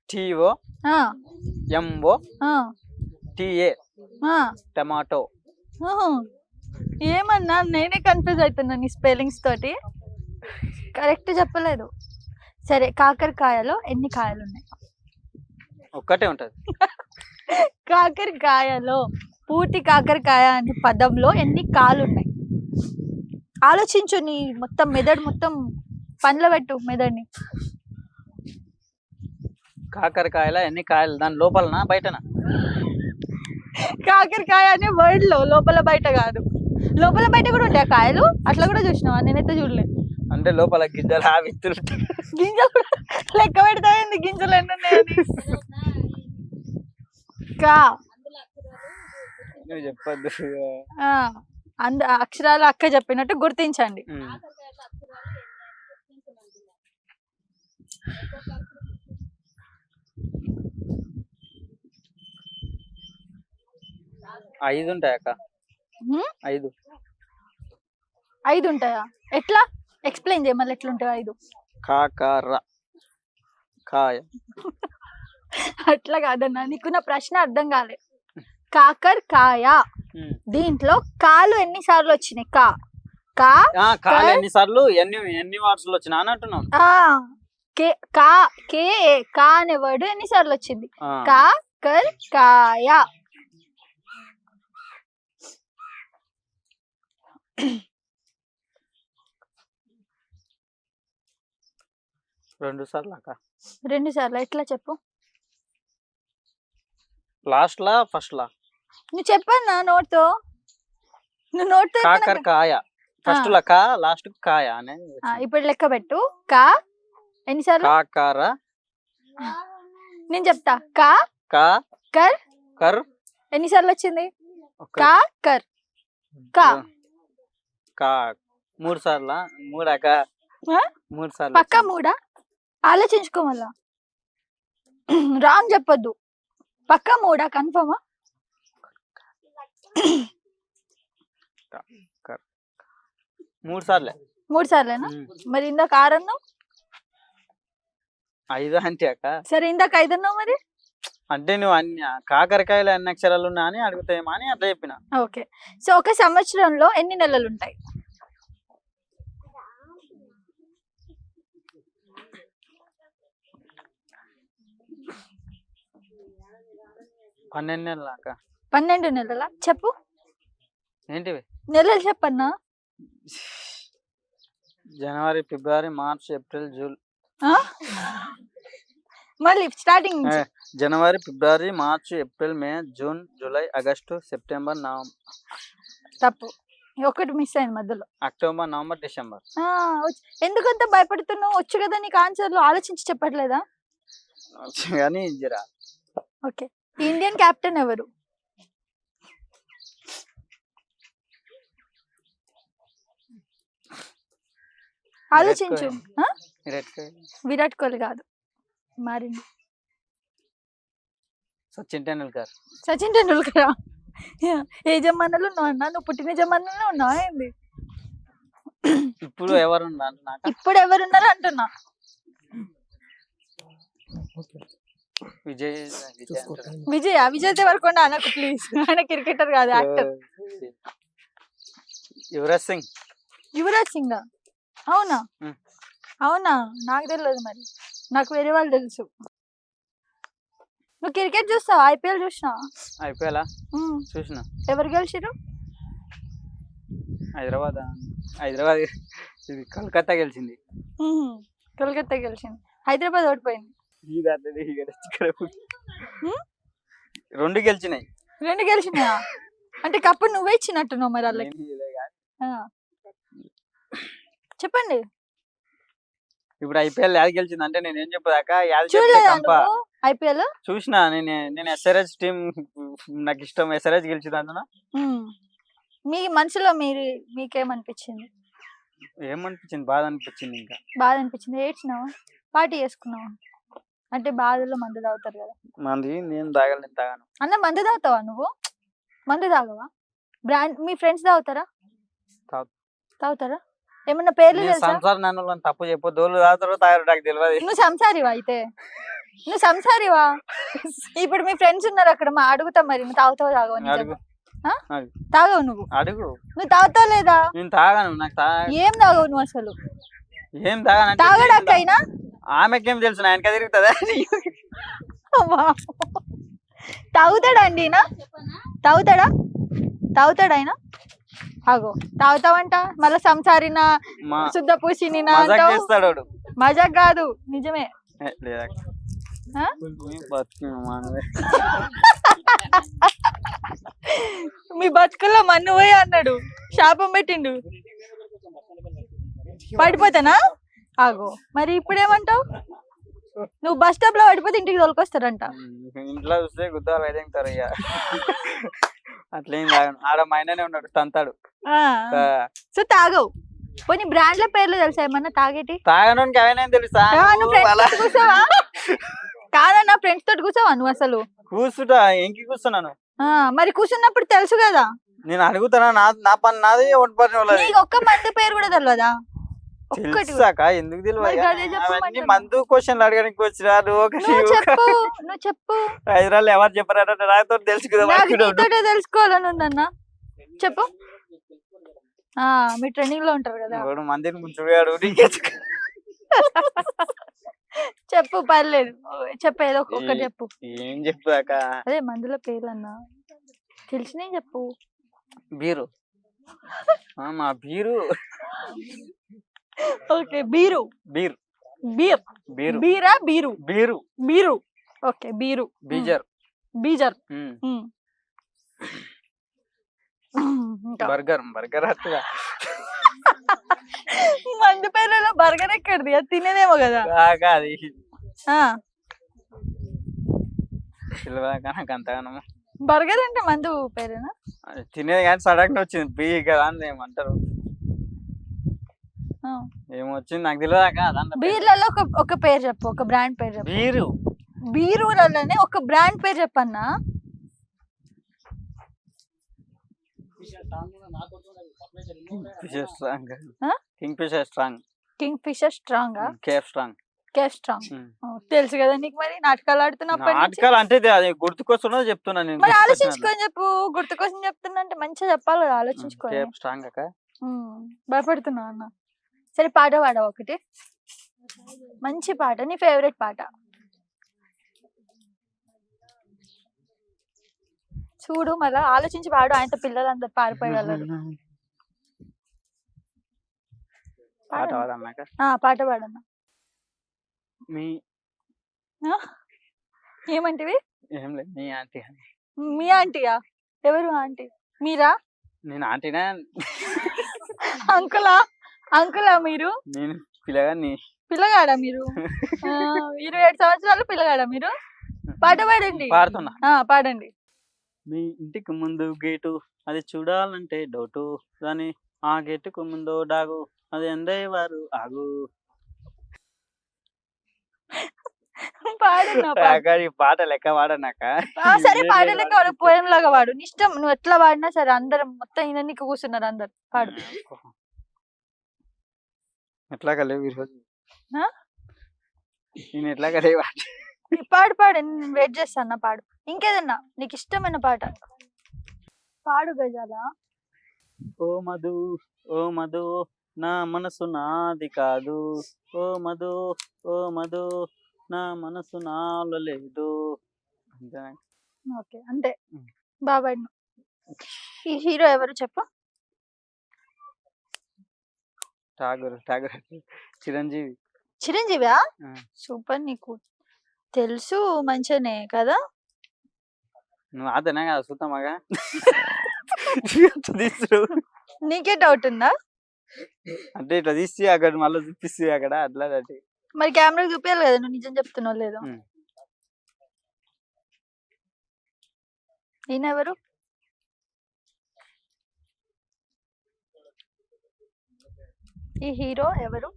Speaker 2: TOMOTA. టమాటో.
Speaker 1: ఏమన్నా నేనే కన్ఫ్యూజ్ అవుతున్నా నీ స్పెల్లింగ్స్ తోటి. కరెక్ట్ చెప్పలేదు. సరే, కాకరకాయలో ఎన్ని కాయలు ఉన్నాయి?
Speaker 2: ఒక్కటే ఉంటది.
Speaker 1: కాకరకాయలో, పూర్తి కాకరకాయ అనే పదంలో ఎన్ని కాలు ఉన్నాయి? ఆలోచించు, నీ మొత్తం మెదడు మొత్తం పండ్ల పెట్టు మెదడిని.
Speaker 2: కాకరకాయల ఎన్ని కాయలు దాని లోపలనా బయటనా?
Speaker 1: కాకరకాయ అనే వర్డ్ లో లోపల బయట కాదు, లోపల బయట కూడా ఉంటాయి కాయలు. అట్లా కూడా చూసినావా? నేనైతే చూడలే.
Speaker 2: అంటే లోపల గింజలు ఆ విత్తులు
Speaker 1: గింజలు కూడా లెక్క పెడతాయండి, గింజలు ఎన్ని ఉన్నాయని. కా
Speaker 2: నువ్వు చెప్పద్దు.
Speaker 1: అక్షరాలు అక్క చెప్పినట్టు గుర్తించండి.
Speaker 2: 5 ఉంటాయి అక్క. 5
Speaker 1: 5 ఉంటాయా? ఎట్లా ఎక్స్ప్లెయిన్ చేయ, మళ్ళీ ఎట్లుంటాయి 5?
Speaker 2: కాకర కాయ.
Speaker 1: అట్లా కాదన్నా, నీకు నా ప్రశ్న అర్థం కాలే. కాకరకాయ దీంట్లో కాలు ఎన్నిసార్లు వచ్చినాయి?
Speaker 2: కాలు ఎన్నిసార్లు ఎన్ని వాట్స్ లో వచ్చినా అని అంటున్నావు.
Speaker 1: కా అనే వర్డ్ ఎన్నిసార్లు వచ్చింది? కాకరకాయ.
Speaker 2: రెండు సార్లు అక్క.
Speaker 1: 2 సార్లు ఎట్లా చెప్పు?
Speaker 2: లాస్ట్ లా ఫస్ట్ లా?
Speaker 1: నువ్వు చెప్పన్నా నోట్తో. నువ్వు నోట్తో
Speaker 2: కాకరకాయ ఫస్ట్ లా కా, లాస్ట్ కాయ అనే.
Speaker 1: ఇప్పుడు లెక్క పెట్టు. కా ఎన్నిసార్లు?
Speaker 2: కాకర.
Speaker 1: నేను చెప్తా. కా కర్
Speaker 2: కర్
Speaker 1: ఎన్నిసార్లు వచ్చింది? కా కర్ కా
Speaker 2: 3 సార్లా? 3 అక్క. 3 సార్లు
Speaker 1: పక్కా 3? ఆలోచించుకో మళ్ళా. రాంగ్ చెప్పొద్దు. పక్కా 3 కన్ఫర్మా?
Speaker 2: 3 సార్లే.
Speaker 1: 3 సార్లేనా? మరి ఇందాక 6 అన్నావు.
Speaker 2: 5 అంటే అక్క.
Speaker 1: సరే ఇందాక 5 అన్నావు మరి.
Speaker 2: అంటే నువ్వు అన్ని కాకరకాయలు ఎన్ని అక్షరాలు ఉన్నా అని అడుగుతాయేమో అని అట్లా చెప్పిన.
Speaker 1: ఓకే. సో ఒక సంవత్సరంలో ఎన్ని నెలలు ఉంటాయి?
Speaker 2: 12 నెలలు అక్క.
Speaker 1: 12 నెలలా? చెప్పు.
Speaker 2: ఏంటివి
Speaker 1: నెలలు చెప్పన్నా.
Speaker 2: జనవరి, ఫిబ్రవరి, మార్చ్, ఏప్రిల్, జూన్.
Speaker 1: మళ్ళీ స్టార్టింగ్ నుంచి.
Speaker 2: జనవరి, ఫిబ్రవరి, March, April, May, June, July, August, September, November.
Speaker 1: తప్పు, ఒకటి మిస్ అయింది మధ్యలో.
Speaker 2: October, November, December.
Speaker 1: ఎందుకంత భయపడుతున్నావు? వచ్చు కదా నీకు ఆన్సర్లు, ఆలోచించి చెప్పట్లేదా?
Speaker 2: కానీ
Speaker 1: ఓకే. ఇండియన్ కెప్టెన్ ఎవరు? ఆలోచించు. విరాట్ కోహ్లీ కాదు, మారింది.
Speaker 2: సచిన్ టెండూల్కర్.
Speaker 1: సచిన్ టెండూల్కరా? ఏ జమానాలో ఉన్నావు అన్నా? నువ్వు పుట్టిన జమానాలో ఉన్నావా ఏంది?
Speaker 2: ఇప్పుడు ఎవరు
Speaker 1: ఇప్పుడు ఎవరున్నారు అంటున్నా. విజయ్ దేవరకొండ అనకు ప్లీజ్. ఆయన క్రికెటర్ కాదు, యాక్టర్. యువరాజ్ సింగ్. అవునా? అవునా, నాకు తెలియదు. మరి నాకు వేరే వాళ్ళు తెలుసు. నువ్వు క్రికెట్ చూస్తావా? ఐపీఎల్ చూసినా?
Speaker 2: ఐపీఎల్ చూసిన.
Speaker 1: ఎవరు గెలిచిరు?
Speaker 2: హైదరాబాద్. ఇది కోల్కతా గెలిచింది.
Speaker 1: కోల్కతా గెలిచింది, హైదరాబాద్ ఓడిపోయింది.
Speaker 2: 2 గెలిచినాయి.
Speaker 1: 2 గెలిచినాయా? అంటే కప్పు నువ్వే ఇచ్చినట్టున్నావు మరి వాళ్ళకి. చెప్పండి.
Speaker 2: ఇప్పుడు ఐపీఎల్ యాడ్ గెలిచింది అంటే నేను ఏం చెప్పదాకా
Speaker 1: ఐపీఎల్
Speaker 2: చూసిన. నేను ఎస్ఆర్హెచ్ టీం నాకు ఇష్టం. ఎస్ఆర్హెచ్ గెలిచింది అంటున్నా.
Speaker 1: మీ మనసులో మీకేమనిపించింది?
Speaker 2: ఏమనిపించింది? బాధ అనిపించింది. ఇంకా
Speaker 1: బాధ అనిపించింది. ఏడ్చినావా? పార్టీ చేసుకున్నావా? అంటే బాధలో మందు తాగుతారు కదా.
Speaker 2: నేను తాగాను.
Speaker 1: అన్న మందు తాగుతావా నువ్వు? మందు తాగవా? మీ ఫ్రెండ్స్ తాగుతారా? తాగుతారా? ఏమన్నా పేర్లు తెలుసా?
Speaker 2: తప్పు చెప్పొద్దు. తాగుతారో తాగారో నాకు తెలియదు.
Speaker 1: నువ్వు సంసారివా? అయితే నువ్వు సంసారివా? ఇప్పుడు మీ ఫ్రెండ్స్ ఉన్నారు అక్కడ, అడుగుతా మరి. నువ్వు తాగుతావా తాగవా? తాగవు నువ్వు?
Speaker 2: అడుగు.
Speaker 1: నువ్వు తాగుతావు లేదా?
Speaker 2: నేను తాగాను.
Speaker 1: ఏం తాగవు నువ్వు అసలు?
Speaker 2: ఏం తాగాను?
Speaker 1: తాగడాకైనా
Speaker 2: ఆమెకేం తెలుసు? నా వెనక తిరుగుతుందా?
Speaker 1: తాగుతాడా అండి? తాగుతాడా ఆయన? ఆగో తాగుతావంట మళ్ళీ సంసారినా
Speaker 2: మా
Speaker 1: శుద్ధ పూసిని
Speaker 2: మజాక్ చేస్తాడు వాడు.
Speaker 1: మజాక్ కాదు నిజమే.
Speaker 2: లేదక్క
Speaker 1: ఆ? మీ బతుకుల్లో మన్ను పోయి అన్నాడు, శాపం పెట్టిండు. పడిపోతానా? ఆగో మరి ఇప్పుడేమంటావు? నువ్వు బస్ స్టాప్ లో పడిపోతే ఇంటికి తోలుకొస్తారంట.
Speaker 2: ఇంట్లో చూస్తే గుద్దాలు అయితే ఇక అట్లేం తాగను. ఆడ మా ఆయననే ఉన్నాడు తంతాడు.
Speaker 1: సో తాగవు. పోనీ బ్రాండ్ల పేర్లు తెలుసా ఏమన్నా తాగేటి?
Speaker 2: తాగడానికి అవన్నీ తెలుసా?
Speaker 1: నువ్వు ఫ్రెండ్స్ కూర్చోవా? కాదన్నా ఫ్రెండ్స్ తోటి కూర్చోవా నువ్వు అసలు?
Speaker 2: కూర్చుంటా, ఇంకి కూర్చున్నాను.
Speaker 1: మరి కూర్చున్నప్పుడు తెలుసు కదా.
Speaker 2: నేను అడుగుతానా? నా పని నాది, ఒంటి పని వాళ్ళది.
Speaker 1: నీకు ఒక్క మంది పేరు కూడా తెలియదా? ఒక్కటి
Speaker 2: తెలుసాక ఎందుకు తెలియదు? అవన్నీ మందు క్వశ్చన్లు అడగడానికి వచ్చినా
Speaker 1: నువ్వు చెప్పు.
Speaker 2: హైదరాబాద్ ఎవరు చెప్పారంటే నాతో తెలుసు కదా.
Speaker 1: తెలుసుకోవాలని ఉందన్నా, చెప్పు. మీ ట్రైనింగ్ లో ఉంటారు కదా,
Speaker 2: మందిని ముంచుడు.
Speaker 1: చెప్పు పర్లేదు, చెప్పు ఏదో ఒక్కటి చెప్పు.
Speaker 2: ఏం చెప్తాక?
Speaker 1: అదే మందుల పేర్లన్నా తెలిసినవి చెప్పు.
Speaker 2: బీరు. మా beer.
Speaker 1: Okay beer.
Speaker 2: Beer
Speaker 1: beer
Speaker 2: beer
Speaker 1: బీరా beer
Speaker 2: beer
Speaker 1: beer. Okay beer.
Speaker 2: బీజర్.
Speaker 1: బీజర్.
Speaker 2: బర్గర్. బర్గర్ అట్లా
Speaker 1: మందు పేర్లలో బర్గర్ ఎక్కడిది? అది తినేదేమో కదా.
Speaker 2: అది నాకు అంతగానో.
Speaker 1: బర్గర్ అంటే మందు పేరేనా?
Speaker 2: తినేది కానీ సడన్ గా వచ్చింది బీ కదా అని ఏమంటారు, ఏమొచ్చింది నాకు తెలియదాక.
Speaker 1: బీర్లలో ఒక పేరు చెప్పు, ఒక బ్రాండ్ పేరు చెప్పు.
Speaker 2: బీరు.
Speaker 1: బీరులలోనే ఒక బ్రాండ్ పేరు చెప్పన్నా.
Speaker 2: Kingfisher strong.
Speaker 1: Kingfisher strong.
Speaker 2: Café strong.
Speaker 1: Café strong తెలుసు కదా నీకు. మరి నాటకాలు ఆడుతున్నప్పుడు
Speaker 2: నాటకాలు అంటే అది గుర్తుకొస్తున్నది చెప్తున్నా నేను.
Speaker 1: మరి ఆలోచించుకొని చెప్పు. గుర్తుకోసం చెప్తున్నా అంటే మంచిగా చెప్పాలి కదా, ఆలోచించుకొని.
Speaker 2: కేఫ్ స్ట్రాంగ్ అక్క.
Speaker 1: భయపడుతున్నా అన్న. సరే పాట పాడవా ఒకటి, మంచి పాట, నీ ఫేవరెట్ పాట. చూడు మళ్ళా ఆలోచించి పాడు, ఆయనతో పిల్లలందరూ పారిపోయగలరు. పాట పాడన్నా. ఏమంటివి?
Speaker 2: ఏం లేదు, మీ ఆంటీ.
Speaker 1: మీ ఆంటీయా? ఎవరు ఆంటీ? మీరా?
Speaker 2: నేను ఆంటీనా?
Speaker 1: అంకులా? అంకులా మీరు?
Speaker 2: నేను పిల్లగాడిని.
Speaker 1: పిల్లగాడా మీరు? 27 సంవత్సరాలు పిల్లగాడా మీరు? పాట పాడండి.
Speaker 2: పాడుతున్నా.
Speaker 1: పాడండి.
Speaker 2: మీ ఇంటికి ముందు గేటు, అది చూడాలంటే డౌటు, కానీ ఆ గేటుకు ముందు డాగు, అది ఎండేవారు ఆగు. పాట లెక్క వాడనాక.
Speaker 1: సరే పాట లెక్క వాడు, పోయం లాగా వాడు, ఇష్టం. నువ్వు ఎట్లా వాడినా సరే. అందరం మొత్తం ఈయన నీకు కూర్చున్నారు అందరు. పాడు.
Speaker 2: ఎట్లాగా లేవు ఈరోజు, నేను ఎట్లాగా లేవు.
Speaker 1: పాడు పాడు, నేను వెయిట్ చేస్తాను. పాడు ఇంకేదన్నా నీకు ఇష్టమైన పాట పాడు. గజాల.
Speaker 2: ఓ మధు, ఓ మధు, నా మనసు నాది కాదు. ఓ మధు, ఓ మధు, నా మనసు నాలో లేదు.
Speaker 1: ఓకే అంతే. బాబాయ్. ఈ హీరో ఎవరు చెప్పు?
Speaker 2: ఠాగూర్. ఠాగూర్ చిరంజీవి.
Speaker 1: చిరంజీవా? సూపర్. నీకు తెలుసు మంచిగానే కదా.
Speaker 2: నువ్వు అతనే కదా చూద్దామగా.
Speaker 1: నీకే డౌట్ ఉందా?
Speaker 2: అంటే ఇట్లా తీసి అక్కడ మళ్ళీ చూపిస్తే అక్కడ అట్లా.
Speaker 1: మరి కెమెరా చూపించాలి కదా, నువ్వు నిజం చెప్తున్నావు లేదో. ఈయన ఎవరు? ఈ హీరో ఎవరు?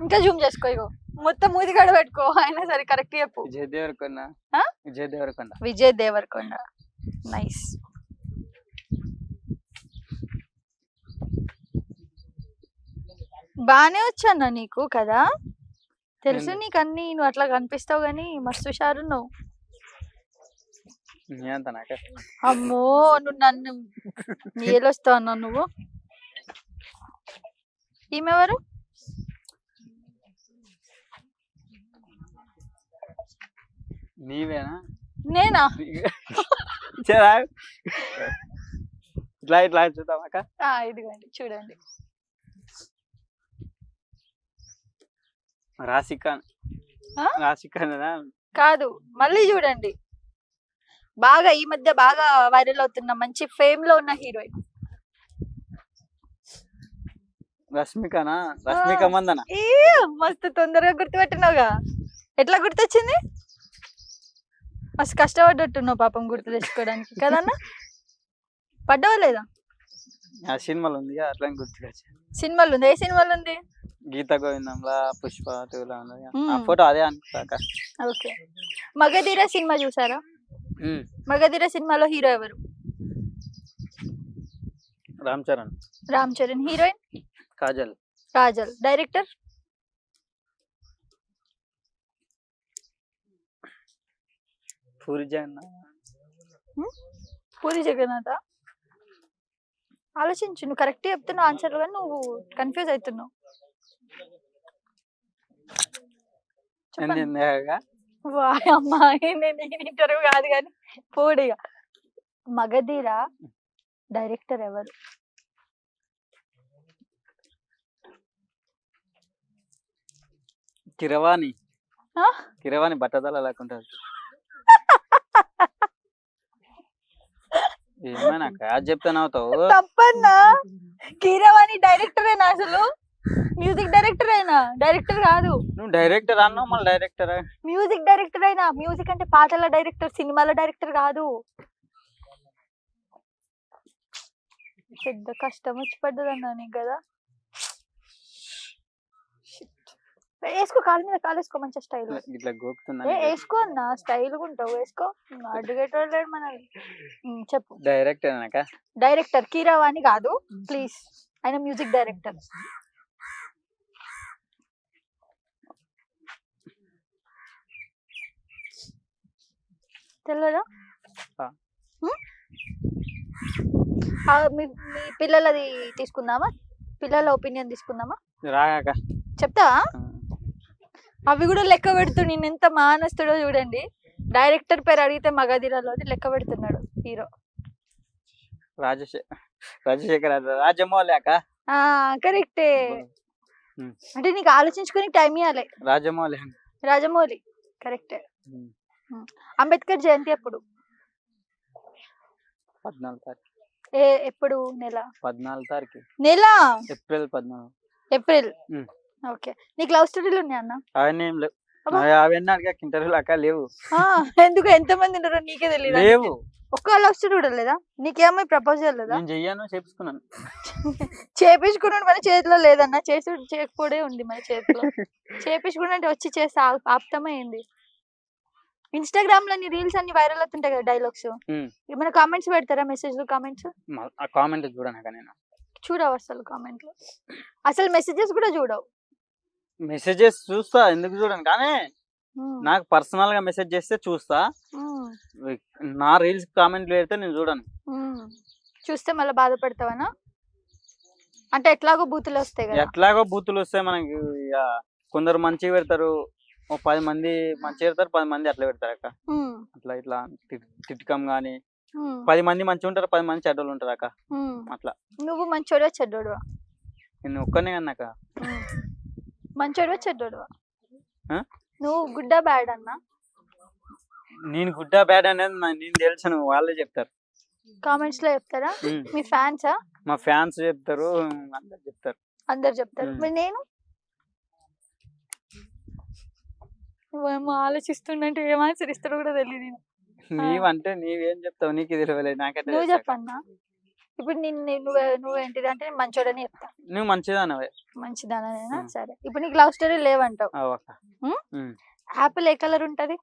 Speaker 1: ఇంకా జూమ్ చేసుకో. ఇగో మొత్తం మూది గడ పెట్టుకో. అయినా సరే కరెక్ట్ చెప్పు.
Speaker 2: విజయ్ దేవరకొండ. విజయ్ దేవరకొండ.
Speaker 1: విజయ్ దేవరకొండ. నైస్. బానే వచ్చానా నీకు కదా. తెలుసు నీకు అన్ని. నువ్వు అట్లా కనిపిస్తావు గానీ మస్తు హుషారు నువ్వు. అమ్మో నువ్వు నన్ను ఏలొస్తావు అన్నా నువ్వు. ఈమెవరు?
Speaker 2: నీవేనా?
Speaker 1: నేనా?
Speaker 2: సరే, ఇట్లా చూద్దాం అక్క.
Speaker 1: ఇదిగోండి చూడండి.
Speaker 2: రాశిఖాన్
Speaker 1: కాదు, మళ్ళీ చూడండి. బాగా ఈ మధ్య బాగా వైరల్ అవుతున్న మంచి ఫేమ్ లో ఉన్న హీరోయిన్
Speaker 2: రష్మిక మందన.
Speaker 1: మస్తు తొందరగా గుర్తుపెట్టినావుగా. ఎట్లా గుర్తొచ్చింది? మస్తు కష్టపడ్డట్టున్నావు పాపం గుర్తు తెచ్చుకోవడానికి కదన్నా. పడ్డావా లేదా?
Speaker 2: ఆ సినిమాలు ఉంది అట్లా గుర్తుకొచ్చి.
Speaker 1: సినిమాలు ఉంది? ఏ సినిమాలు ఉంది?
Speaker 2: గీత గోవిందంలా, పుష్ప 2 ఆ ఫోటో అదే అనుకుంటా.
Speaker 1: ఓకే. మగధీర సినిమా చూసారా? మగధీర సినిమాలో హీరో ఎవరు?
Speaker 2: రామ్ చరణ్.
Speaker 1: హీరోయిన్? కాజల్. డైరెక్టర్? పూరి జగన్నాథ్. ఆలోచించు, నువ్వు కరెక్ట్ చెప్తున్నావు ఆన్సర్, కానీ నువ్వు కన్ఫ్యూజ్ అవుతున్నావు. ఇంటర్వ్యూ కాదు కానీ పోడిగా. మగధీర డైరెక్టర్ ఎవరు?
Speaker 2: కిరవాణి బట్టదల లేకుంటారు. ఏమైనా చెప్తాను అవుతావు.
Speaker 1: తప్పన్నా. కీరవాణి డైరెక్టరేనా అసలు? మ్యూజిక్ డైరెక్టర్ అయినా, డైరెక్టర్ కాదు.
Speaker 2: నువ్వు డైరెక్టర్ అన్నావు, మళ్ళీ డైరెక్టర్.
Speaker 1: మ్యూజిక్ డైరెక్టర్ అయినా. మ్యూజిక్ అంటే పాటల డైరెక్టర్, సినిమాల డైరెక్టర్ కాదు. పెద్ద కష్టం వచ్చి పడ్డదన్నా నీకు కదా. వేసుకో, కాలు మీద కాలు వేసుకో, మంచి స్టైల్.
Speaker 2: ఇట్లా గోకుతున్నా.
Speaker 1: వేసుకో అన్న, స్టైల్ గా ఉంటావు, వేసుకో. అడ్డుగేటోడు మనల్ని. చెప్పు. డైరెక్టర్ కీరవాణి కాదు ప్లీజ్, ఆయన మ్యూజిక్ డైరెక్టర్. తెలియదా? మీ పిల్లలది తీసుకుందామా? పిల్లల ఒపీనియన్ తీసుకుందామా? చెప్తావా? అవి కూడా లెక్క పెడుతూ నేను ఎంత మానస్తుడో చూడండి. డైరెక్టర్ పేరు అడిగితే మగధీరలో లెక్క పెడుతున్నాడు హీరో.
Speaker 2: రాజశేఖర్ రాజమౌళి.
Speaker 1: కరెక్టే. అంటే నీకు ఆలోచించుకుని టైం ఇవ్వాలి. రాజమౌళి కరెక్టే. అంబేద్కర్ జయంతి ఎప్పుడు?
Speaker 2: 14వ తారీఖు.
Speaker 1: ఎప్పుడు? నెల?
Speaker 2: 14వ తారీఖు.
Speaker 1: నెల?
Speaker 2: ఏప్రిల్ 14.
Speaker 1: ఏప్రిల్. ఓకే. నీకు లవ్ స్టోరీలు ఉన్నాయి అన్న?
Speaker 2: అవన్నీ ఏం లేవు. అవన్నీ అడిగాక ఇంటర్వ్యూలు అక్క లేవు.
Speaker 1: ఎందుకు? ఎంత మంది ఉన్నారో నీకే తెలియదు.
Speaker 2: లేవు.
Speaker 1: ఒక్క లవ్ స్టోరీ కూడా లేదా? నీకేమో ప్రపోజ్ చేయలేదా?
Speaker 2: నేను చెయ్యాను, చేపించుకున్నాను.
Speaker 1: చేపించుకున్నాడు మన చేతిలో లేదన్నా, చేసి చేయకపోవడే ఉంది మన చేతిలో. చేపించుకున్నట్టు వచ్చి చేస్తే ఆప్తమే ఏంది? ఇన్స్టాగ్రామ్ లో నీ రీల్స్ అన్ని వైరల్ అవుతుంటాయి కదా, డైలాగ్స్. ఏమైనా కామెంట్స్ పెడతారా? మెసేజ్లు, కామెంట్స్?
Speaker 2: కామెంట్ చూడను నేను.
Speaker 1: చూడవు అసలు కామెంట్లు? అసలు మెసేజెస్ కూడా చూడవు?
Speaker 2: మెసేజెస్ చూస్తా, ఎందుకు చూడను, కానీ నాకు పర్సనల్ గా మెసేజ్ చేస్తే చూస్తా. నా రీల్స్ కామెంట్లు పెడితే నేను చూడను.
Speaker 1: చూస్తే మళ్ళీ బాధపడతావనా? అంటే ఎట్లాగో బూతులు వస్తాయి కదా.
Speaker 2: ఎట్లాగో బూతులు వస్తాయి మనకి. కొందరు మంచిగా పెడతారు, 10 మంది మంచిగా పెడతారు, 10 మంది అట్లా పెడతారు అక్క. ఇట్లా తిట్టకం గానీ 10 మంది మంచిగా ఉంటారు, 10 మంది చెడ్డోళ్ళు ఉంటారు అక్క. అట్లా.
Speaker 1: నువ్వు మంచోడువా చెడ్డోడువా?
Speaker 2: నేను ఒక్కనే అన్నాక.
Speaker 1: మంచోడువా చెడ్డోడువా? నువ్వు గుడ్డా బ్యాడ్ అన్నా?
Speaker 2: నేను గుడ్డా బ్యాడ్ అనేది నేను తెలుసు, వాళ్ళే చెప్తారు.
Speaker 1: కామెంట్స్ లో చెప్తారా? మీ ఫ్యాన్సా?
Speaker 2: మా ఫ్యాన్స్ చెప్తారు,
Speaker 1: అందరు చెప్తారు. మరి నేను నువ్వేమో ఆలోచిస్తుంటే ఏం ఆన్సర్ ఇస్తారో కూడా తెలియదు.
Speaker 2: నీవంటే నీవేం చెప్తావు, నీకు తెలియలేదు, నాకంటే.
Speaker 1: నువ్వు చెప్పన్నా. ఇప్పుడు నువ్వేంటిది అంటే మంచోడని చెప్తా.
Speaker 2: నువ్వు మంచిదానవే.
Speaker 1: మంచిదానేనా? సరే. ఇప్పుడు నీకు లవ్ స్టోరీ లేవంటావు. యాపిల్ ఏ కలర్ ఉంటది?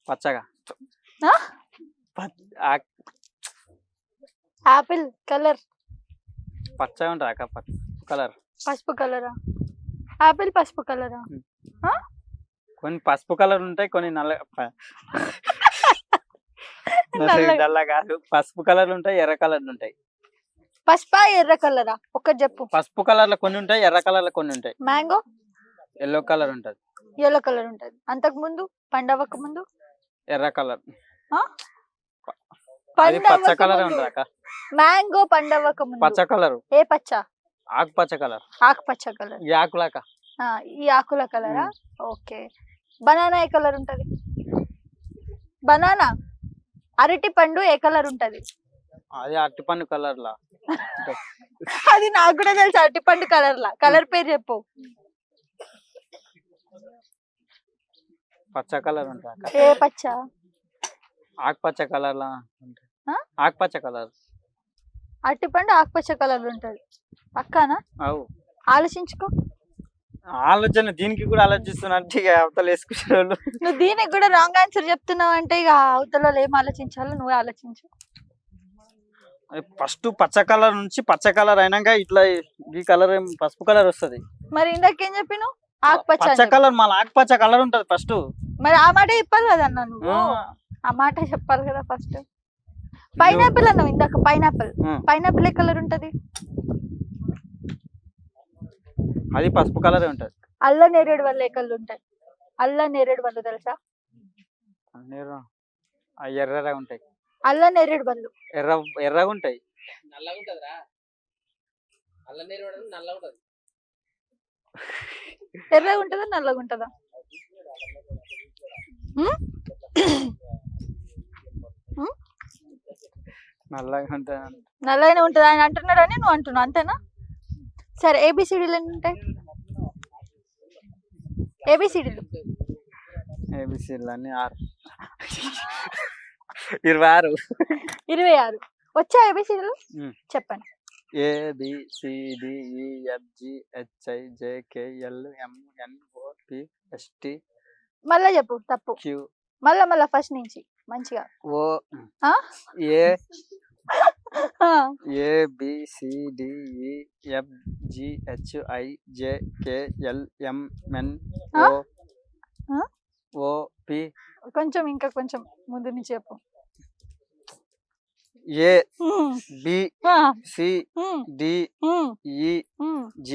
Speaker 2: పచ్చగా.
Speaker 1: యాపిల్ కలర్
Speaker 2: పచ్చగా ఉంటది అక్క. కలర్
Speaker 1: పసుపు కలరా? యాపిల్ పసుపు కలరా?
Speaker 2: కొన్ని పసుపు కలర్ ఉంటాయి, కొన్ని నల్ల కాదు, పసుపు కలర్ ఉంటాయి, ఎర్ర కలర్ ఉంటాయి.
Speaker 1: పసుపా ఎర్ర కలరా? ఒక్కటి చెప్పు.
Speaker 2: పసుపు కలర్ లో కొన్ని ఉంటాయి, ఎర్ర కలర్ లో కొన్ని ఉంటాయి.
Speaker 1: మ్యాంగో
Speaker 2: ఎల్లో కలర్ ఉంటది.
Speaker 1: ఎల్లో కలర్ ఉంటది. అంతకు ముందు పండవకు ముందు
Speaker 2: ఎర్ర కలర్. అది పచ్చ కలర్ ఉంటుంది అక్క.
Speaker 1: మ్యాంగో పండవక ముందు
Speaker 2: పచ్చ కలర్,
Speaker 1: ఏ పచ్చ?
Speaker 2: ఆకుపచ్చ కలర్.
Speaker 1: ఆకుపచ్చ కలర్.
Speaker 2: ఈ ఆకులాక
Speaker 1: ఈ ఆకుల కలరా? ఓకే. బనానా ఏ కలర్ ఉంటది? బనానా అరటి పండు ఏ కలర్ ఉంటది?
Speaker 2: అది అరటిపండు కలర్ లా.
Speaker 1: అది నాకు కూడా తెలుసు, అరటి పండు కలర్ లా. కలర్ పేరు చెప్పు.
Speaker 2: పచ్చ కలర్ ఉంటుంది.
Speaker 1: ఏ పచ్చ?
Speaker 2: ఆకుపచ్చ కలర్ లా ఉంటుంది. ఆకుపచ్చ కలర్.
Speaker 1: అరటి పండు ఆకుపచ్చ కలర్ ఉంటది పక్కానా?
Speaker 2: అవు,
Speaker 1: ఆలోచించుకో.
Speaker 2: ఆలోచన దీనికి కూడా ఆలోచిస్తున్నట్టు ఇక అవతల వేసుకునే వాళ్ళు.
Speaker 1: నువ్వు దీనికి కూడా రాంగ్ ఆన్సర్ చెప్తున్నావు అంటే ఇక అవతల ఏం ఆలోచించాలో నువ్వే ఆలోచించు.
Speaker 2: ఫస్ట్ పచ్చ కలర్ నుంచి పచ్చ కలర్ అయినాక ఇట్లా ఈ కలర్ పసుపు కలర్ వస్తది.
Speaker 1: మరి ఇందాకేం చెప్పినావు? ఆకుపచ్చ
Speaker 2: పచ్చ కలర్, మళ్ళీ ఆకుపచ్చ కలర్ ఉంటది ఫస్ట్.
Speaker 1: మరి ఆ మాట చెప్పాలి కదా అన్న నువ్వు. ఆ మాట చెప్పాలి కదా ఫస్ట్. పైనాపిల్ అన్నావు ఇందాక. పైనాపిల్, పైనాపిల్ ఏ కలర్ ఉంటది?
Speaker 2: అది పసుపు కలర్ ఉంటది.
Speaker 1: అల్ల నేరేడు వల్ల ఏ కలర్ ఉంటాయి? అల్ల నేరేడు వల్ల తెలుసా?
Speaker 2: ఎర్రగా ఉంటాయి.
Speaker 1: అల్ల నేరేడు వల్లు
Speaker 2: ఎర్రగా ఉంటాయి.
Speaker 1: ఎర్రగా ఉంటదా నల్లగా ఉంటదా?
Speaker 2: నల్లగా ఉంటాయి.
Speaker 1: నల్లగానే ఉంటది ఆయన అంటున్నాడని నువ్వు అంటున్నావు అంతేనా? సరే, ఏబిసిడీలు ఎన్ని ఉంటాయి? ఏబిసిడీలు
Speaker 2: ఏబిసిడీలు అన్ని 26.
Speaker 1: 26 వచ్చా ఏబిసిడీలు? చెప్పండి.
Speaker 2: ABCDEFGHIJKLMNOP
Speaker 1: మళ్ళా చెప్పు. తప్పు. మళ్ళా ఫస్ట్ నుంచి మంచిగా.
Speaker 2: ABCDEFGHIJKLMNOP.
Speaker 1: కొంచెం ఇంకా కొంచెం ముందు నుంచి చెప్పు.
Speaker 2: ABCDEG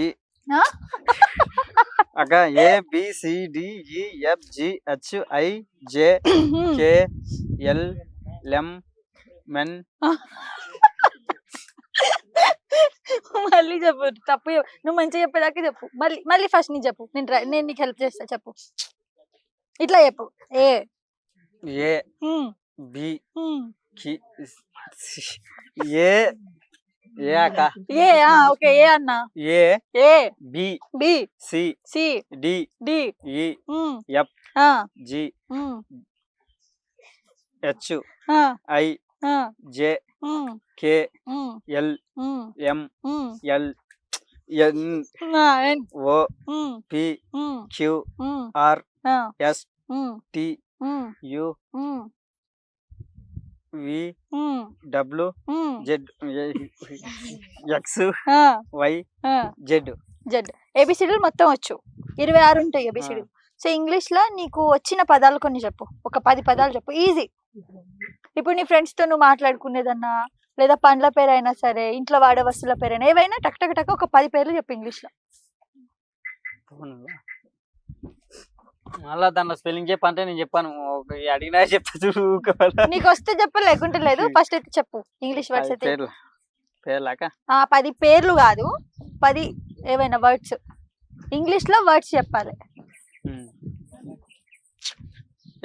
Speaker 2: అక్క ABCDEFGHIJKLMN.
Speaker 1: మళ్ళీ చెప్పు. తప్పు నువ్వు మంచిగా చెప్పేదాకా చెప్పు. మళ్ళీ ఫస్ట్ నుంచి చెప్పు. నేను నీకు హెల్ప్ చేస్తా. చెప్పు. ఇట్లా చెప్పు. ఏ
Speaker 2: బి అక్క.
Speaker 1: ఓకే. ఏ అన్నా. A B C D
Speaker 2: F G H I J K L M L N O P Q R S T U V W Z X Y Z.
Speaker 1: ఏబిసిడీలు మొత్తం వచ్చు. 26 ఉంటాయి ఏబిసిడీలు. So English లో నీకు వచ్చిన పదాలు కొన్ని చెప్పు. ఒక 10 పదాలు చెప్పు. ఈజీ. ఇప్పుడు నీ ఫ్రెండ్స్ తో నువ్వు మాట్లాడుకునేదన్నా, లేదా పండ్ల పేరైనా సరే, ఇంట్లో వాడే వస్తువుల పేరైనా, ఏవైనా టక్ టక్ టక్ ఒక 10 పేర్లు చెప్పు ఇంగ్లీష్ లో.
Speaker 2: మళ్ళా దాంట్లో స్పెల్లింగ్ చెప్పంటే నేను చెప్పాను. అడిగినా చెప్పచ్చు.
Speaker 1: నీకు వస్తే చెప్పు, లేకుంటే లేదు. ఫస్ట్ అయితే చెప్పు ఇంగ్లీష్ వర్డ్స్ అయితే.
Speaker 2: పేర్లాక
Speaker 1: 10 పేర్లు కాదు, 10 ఏవైనా వర్డ్స్ ఇంగ్లీష్ లో వర్డ్స్ చెప్పాలి.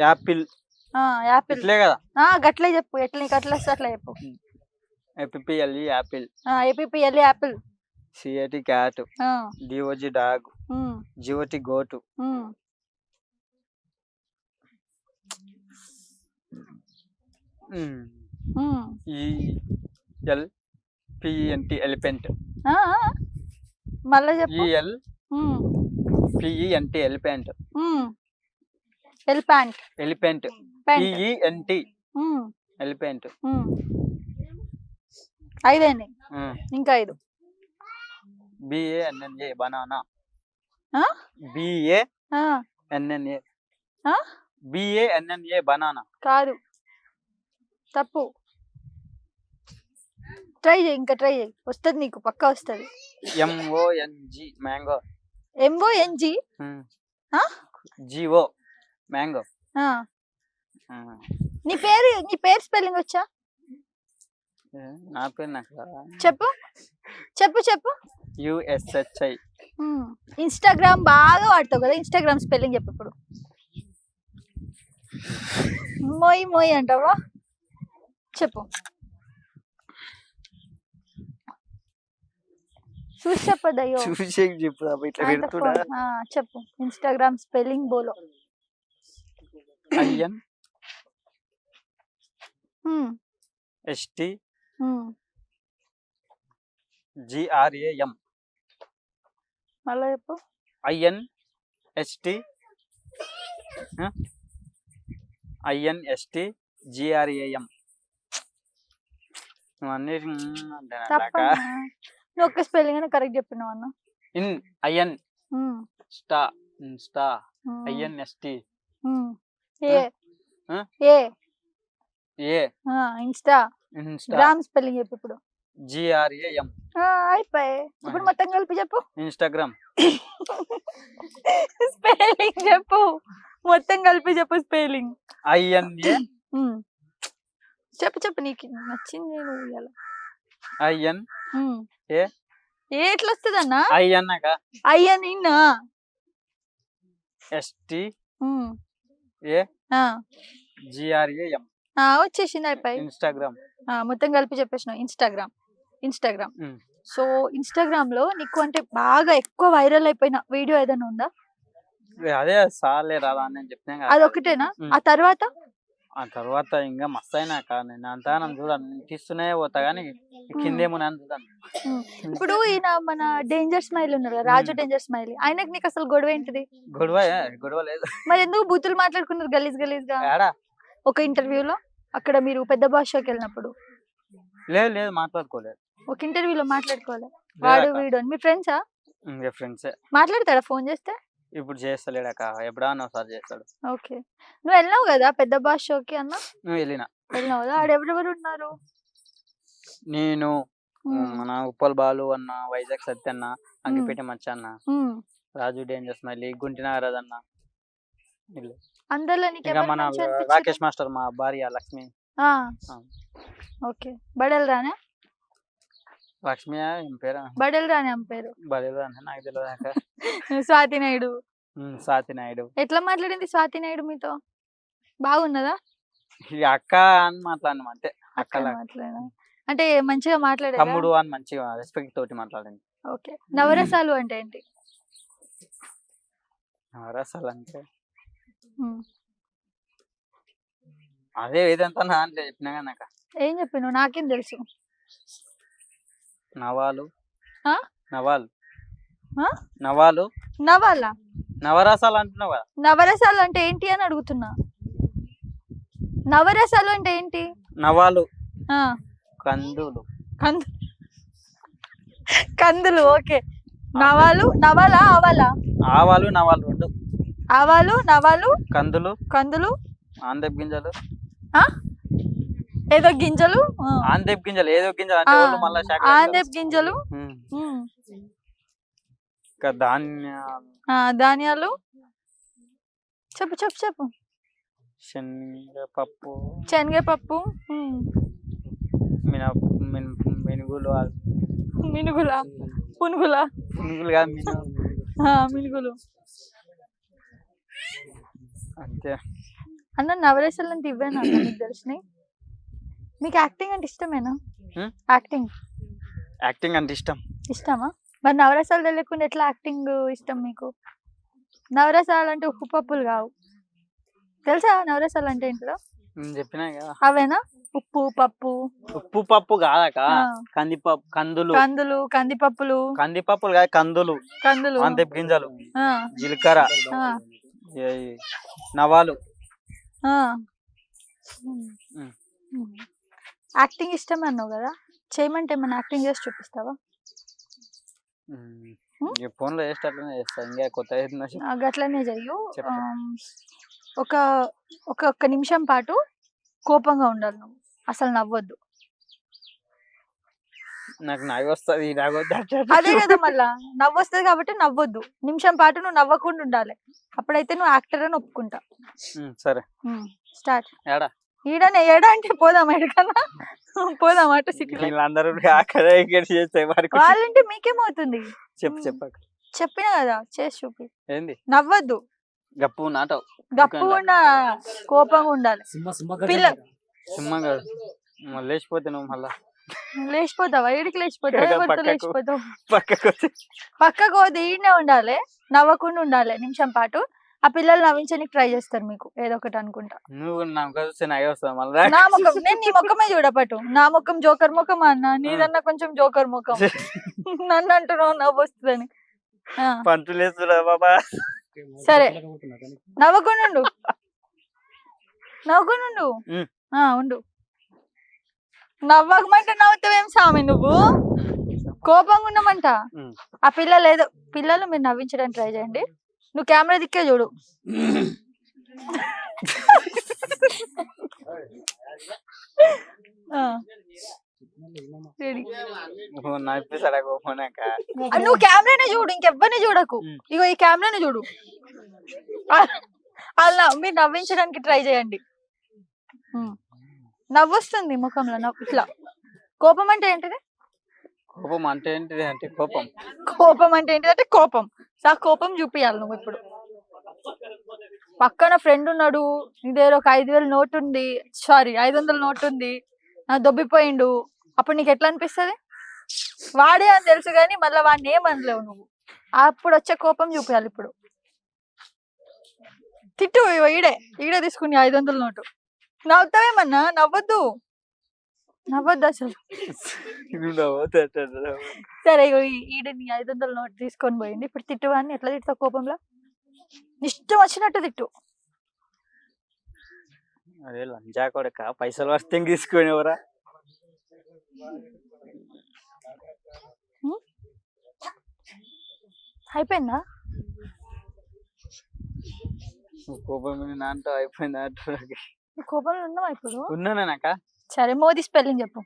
Speaker 2: యాపిల్.
Speaker 1: యాపిల్
Speaker 2: కదా?
Speaker 1: గట్లే చెప్పు. ఎట్లా నీకు అట్లా వస్తే అట్లా చెప్పు.
Speaker 2: APPLE Apple.
Speaker 1: APPLE Apple.
Speaker 2: CAT cat. DOG dog. GOT goat. ELPENT elephant.
Speaker 1: మళ్ళా చెప్పు.
Speaker 2: ELPENT elephant.
Speaker 1: Elephant.
Speaker 2: Elephant. PENT elephant.
Speaker 1: 5 అయినాయి. ఇంకా 5.
Speaker 2: BANNA banana. BANNA బనానా
Speaker 1: కాదు. తప్పు. ట్రై చేయి. ఇంకా ట్రై చేయి. వస్తుంది నీకు, పక్కా వస్తుంది.
Speaker 2: MONG mango.
Speaker 1: MONG
Speaker 2: GO mango.
Speaker 1: నీ పేరు స్పెల్లింగ్ వచ్చా?
Speaker 2: నా పేరు నాకు రాదా?
Speaker 1: చెప్పు చెప్పు చెప్పు.
Speaker 2: USHI.
Speaker 1: ఇన్స్టాగ్రామ్ బాగా వాడతావు కదా, ఇన్స్టాగ్రామ్ స్పెల్లింగ్ చెప్పు ఇప్పుడు. మోయ్ మోయ్ అంటావా? చెప్పు, చూసి చెప్పదయ్యో.
Speaker 2: చూసి చెప్పు ఇట్లా పెడుతుడా.
Speaker 1: చెప్పు ఇన్స్టాగ్రామ్ స్పెల్లింగ్ బోలో.
Speaker 2: IN ST GRAM.
Speaker 1: మళ్ళా చెప్పు.
Speaker 2: IN ST GRAM. అన్నీ
Speaker 1: తప్ప నువ్వు ఒక్క స్పెల్లింగ్ అయినా కరెక్ట్ చెప్పినావు అన్న.
Speaker 2: IN స్టా ఇన్స్టా INST
Speaker 1: ఏ ఏ
Speaker 2: ఏ
Speaker 1: ఇన్స్టా
Speaker 2: ఇన్స్టా
Speaker 1: గ్రామ్ స్పెల్లింగ్ చెప్పు ఇప్పుడు.
Speaker 2: GRAM.
Speaker 1: అయిపోయి ఇప్పుడు మొత్తం కలిపి చెప్పు.
Speaker 2: ఇన్స్టాగ్రామ్
Speaker 1: స్పెల్లింగ్ చెప్పు, మొత్తం కలిపి చెప్పు స్పెల్లింగ్.
Speaker 2: INA
Speaker 1: చెప్పు చెప్పు, నీకు నచ్చింది నువ్వు ఇవ్వాలి.
Speaker 2: IN ఏ
Speaker 1: ఎట్లా వస్తుంది అన్న?
Speaker 2: IN
Speaker 1: I N in
Speaker 2: ST GRAM.
Speaker 1: వచ్చేసింది అయిపోయి.
Speaker 2: ఇన్స్టాగ్రామ్
Speaker 1: మొత్తం కలిపి చెప్పేసినావు. ఇన్స్టాగ్రామ్. సో ఇన్స్టాగ్రామ్ లో నీకు అంటే బాగా ఎక్కువ వైరల్ అయిపోయిన వీడియో ఏదైనా ఉందా?
Speaker 2: అదే సాలే రాదా అని చెప్పినా కదా.
Speaker 1: అదొకటేనా? ఆ తర్వాత
Speaker 2: ఇంకా మస్తు అయినాక నేను అంతా చూడాను తీస్తూనే పోతా గానీ కిందేమో నన్ను చూడాను.
Speaker 1: ఇప్పుడు ఈయన మన డేంజర్ స్మైల్ ఉన్నారు కదా, రాజు డేంజర్ స్మైల్, ఆయనకి నీకు అసలు గొడవ ఏంటిది?
Speaker 2: గొడవ లేదు.
Speaker 1: మరి ఎందుకు బూతులు మాట్లాడుకున్నారు గలీజ్ గా ఒక ఇంటర్వ్యూలో? అక్కడ మీరు పెద్ద భాషకి వెళ్ళినప్పుడు
Speaker 2: లేదు మాట్లాడుకోలేదు.
Speaker 1: ఒక ఇంటర్వ్యూలో మాట్లాడుకోవాలి. వాడు వీడు అని మీ ఫ్రెండ్సా?
Speaker 2: ఫ్రెండ్సే.
Speaker 1: మాట్లాడతాడా ఫోన్ చేస్తే?
Speaker 2: ఇప్పుడు చేస్తలేడక, ఎప్పుడన్నా ఒకసారి చేస్తాడు.
Speaker 1: ఓకే, నువ్వు వెళ్ళినావు కదా పెద్ద భాష షోకి అన్న?
Speaker 2: నువ్వు
Speaker 1: వెళ్ళినావు కదా. ఆడ ఎవరెవరు ఉన్నారు?
Speaker 2: నేను, మన ఉప్పల్ బాలు అన్న, వైజాగ్ సత్య అన్న, అంగిపేట మచ్చ అన్న, రాజు డేంజర్స్ మళ్ళీ గుంటి నాగరాజ్ అన్న,
Speaker 1: అందరిలో
Speaker 2: మన రాకేష్ మాస్టర్ మా భార్య లక్ష్మి.
Speaker 1: ఓకే, బడల్ రానే
Speaker 2: లక్ష్మి ఏం పేరు?
Speaker 1: బడల్ రానే ఆమె పేరు.
Speaker 2: బడల్ రానే నాకు తెలియదు.
Speaker 1: స్వాతి నాయుడు.
Speaker 2: స్వాతి నాయుడు
Speaker 1: ఎట్లా మాట్లాడింది స్వాతి నాయుడు మీతో? బాగున్నదా?
Speaker 2: అక్క అని మాట్లాడినాం అంతే. అక్క
Speaker 1: మాట్లాడా అంటే మంచిగా మాట్లాడే?
Speaker 2: తమ్ముడు అని మంచిగా రెస్పెక్ట్ తోటి మాట్లాడింది.
Speaker 1: ఓకే, నవరసాలు అంటే ఏంటి?
Speaker 2: నవరసాలు అంటే అదే ఇదంతా నా అంటే చెప్పినా నాకు. ఏం
Speaker 1: చెప్పినావు? నాకేం తెలుసు.
Speaker 2: నవాలు
Speaker 1: నవాలా?
Speaker 2: నవరసాలు అంటున్నావు కదా.
Speaker 1: నవరసాలు అంటే ఏంటి అని అడుగుతున్నా. నవరసాలు అంటే ఏంటి?
Speaker 2: నవాలు కందులు
Speaker 1: ఓకే. నవాలా
Speaker 2: ఆవాలు నవాలు రెండు.
Speaker 1: నవాలు కందులు
Speaker 2: ఆందెప్ గింజలు
Speaker 1: ఏదో గింజలు
Speaker 2: ఆందెప్ గింజలు ఏదో గింజలు అంటే మళ్ళీ
Speaker 1: ఆందెప్ గింజలు ధాన్యాలు. చెప్పు. శనగపప్పు మినుగులు
Speaker 2: అంతే
Speaker 1: అన్న. నవరసాలు అంటే ఇవ్వేనా మీకు తెలిసినాయి? మీకు యాక్టింగ్ అంటే ఇష్టమేనా?
Speaker 2: యాక్టింగ్ అంటే
Speaker 1: ఇష్టమా? మరి నవరసాలు తెలియకుండా ఎట్లా యాక్టింగ్ ఇష్టం మీకు? నవరసాలు అంటే ఉప్పు పప్పులు కావు, తెలుసా? నవరసాలు అంటే ఏంటో
Speaker 2: చెప్పినా కదా.
Speaker 1: అవేనా? ఉప్పు పప్పు
Speaker 2: కాదక, కందులు
Speaker 1: కందిపప్పులు
Speaker 2: కాదు, కందులు ఆందెప్ గింజలు, జీలకర్ర, నవాలు.
Speaker 1: యాక్టింగ్ ఇష్టం అన్నావు కదా, చేయమంటే ఏమన్నా యాక్టింగ్ చేసి చూపిస్తావా?
Speaker 2: ఫోన్ లో చేసేటట్లనే చేస్తా, ఇంకా కొత్త
Speaker 1: గట్లనే చెయ్యు. ఒక నిమిషం పాటు కోపంగా ఉండాలి నువ్వు, అసలు నవ్వొద్దు.
Speaker 2: నాకు నవ్వు వస్తుంది.
Speaker 1: అదే కదా, మళ్ళా నవ్వు వస్తుంది కాబట్టి నవ్వొద్దు. నిమిషం పాటు నువ్వు నవ్వకుండా ఉండాలి, అప్పుడైతే నువ్వు యాక్టర్ అని ఒప్పుకుంటా.
Speaker 2: సరే,
Speaker 1: స్టార్ట్. ఈడనే ఏడా అంటే పోదాం ఎక్కడికన్నా పోదాం అటు సిటీ
Speaker 2: వీళ్ళందరూ అక్కడ ఇక్కడ చేస్తే వరకు
Speaker 1: వాళ్ళంటే మీకేమవుతుంది
Speaker 2: చెప్పక
Speaker 1: చెప్పినా కదా చేసి చూపి
Speaker 2: ఏంది
Speaker 1: నవ్వద్దు
Speaker 2: గప్పు నాటవు
Speaker 1: గప్పు ఉండా కోపంగా ఉండాలి పిల్ల
Speaker 2: సింహం కాదు మళ్ళీ లేచిపోతే నువ్వు మళ్ళా
Speaker 1: లేచిపోతావా ఈడికి లేచిపోతావా ఎవరితో
Speaker 2: పక్కకు.
Speaker 1: లేచిపోతావు
Speaker 2: పక్కకు వచ్చి
Speaker 1: పక్కకు పోతే ఈడనే ఉండాలి నవ్వకుండా ఉండాలి నిమిషం పాటు ఆ పిల్లలు నవ్వించడానికి ట్రై చేస్తారు మీకు ఏదో ఒకటి అనుకుంటా
Speaker 2: నువ్వు నాకు వస్తే నాగే వస్తావు మళ్ళా
Speaker 1: నా ముఖం నేను నీ ముఖమే చూడపటు నా ముఖం జోకర్ ముఖం అన్న నీదన్నా కొంచెం జోకర్ ముఖం నన్ను అంటున్నావు నవ్వు వస్తుందని ఆ,
Speaker 2: పంచులు వేస్తున్నా బాబా
Speaker 1: సరే నవ్వకుండా ఉండు నవ్వకుండా ఉండు
Speaker 2: ఉమ్.
Speaker 1: ఉండు నవ్వకమంటే నవ్వుతావేం స్వామి నువ్వు కోపంగా ఉన్నామంట
Speaker 2: ఉమ్.
Speaker 1: ఆ పిల్లలు ఏదో పిల్లలు మీరు నవ్వించడానికి ట్రై చేయండి నువ్వు కెమెరా దిక్కే చూడు ఆ. Ready.
Speaker 2: నడిపిస్తాడా కోపనాక
Speaker 1: నువ్వు కెమెరానే చూడు ఇంకెవ్వరిని చూడకు
Speaker 2: ఉమ్.
Speaker 1: ఇగో ఈ కెమెరాని చూడు అలా మీరు నవ్వించడానికి ట్రై చేయండి ఉమ్. నవ్వొస్తుంది ముఖంలో నవ్వు ఇట్లా కోపం అంటే ఏంటిది
Speaker 2: కోపం అంటే ఏంటిది అంటే కోపం
Speaker 1: కోపం అంటే ఏంటిది అంటే కోపం ఆ కోపం చూపియాలి నువ్వు ఇప్పుడు పక్కన ఫ్రెండ్ ఉన్నాడు నీ దగ్గర ఒక 5,000 నోట్ ఉంది సారీ 500 నోట్ ఉంది దొబ్బిపోయిండు అప్పుడు నీకు ఎట్లా అనిపిస్తుంది వాడే అని తెలుసు కానీ మళ్ళీ వాడిని ఏమనలేవు నువ్వు అప్పుడు వచ్చే కోపం చూపించాలి ఇప్పుడు తిట్టు ఇగో ఈడే తీసుకుని 500 నోటు నవ్వుతావేమన్నా నవ్వద్దు నవ్వద్దు అసలు సరే ఇగో ఈడ నీ 500 నోట్ తీసుకొని పోయింది ఇప్పుడు తిట్టువాన్ని ఎట్లా తిట్టుతావు కోపంలో ఇష్టం వచ్చినట్టు తిట్టు
Speaker 2: అదే లంజా కొడక పైసలు వస్తే తీసుకొని ఎవరా
Speaker 1: అయిపోయిందా
Speaker 2: కోపం మీద నా అంటావు అయిపోయింది అంటారు
Speaker 1: నువ్వు కోపంలో ఉన్నావా ఇప్పుడు
Speaker 2: ఉన్నానాక
Speaker 1: సరే మోదీ స్పెల్లింగ్ చెప్పు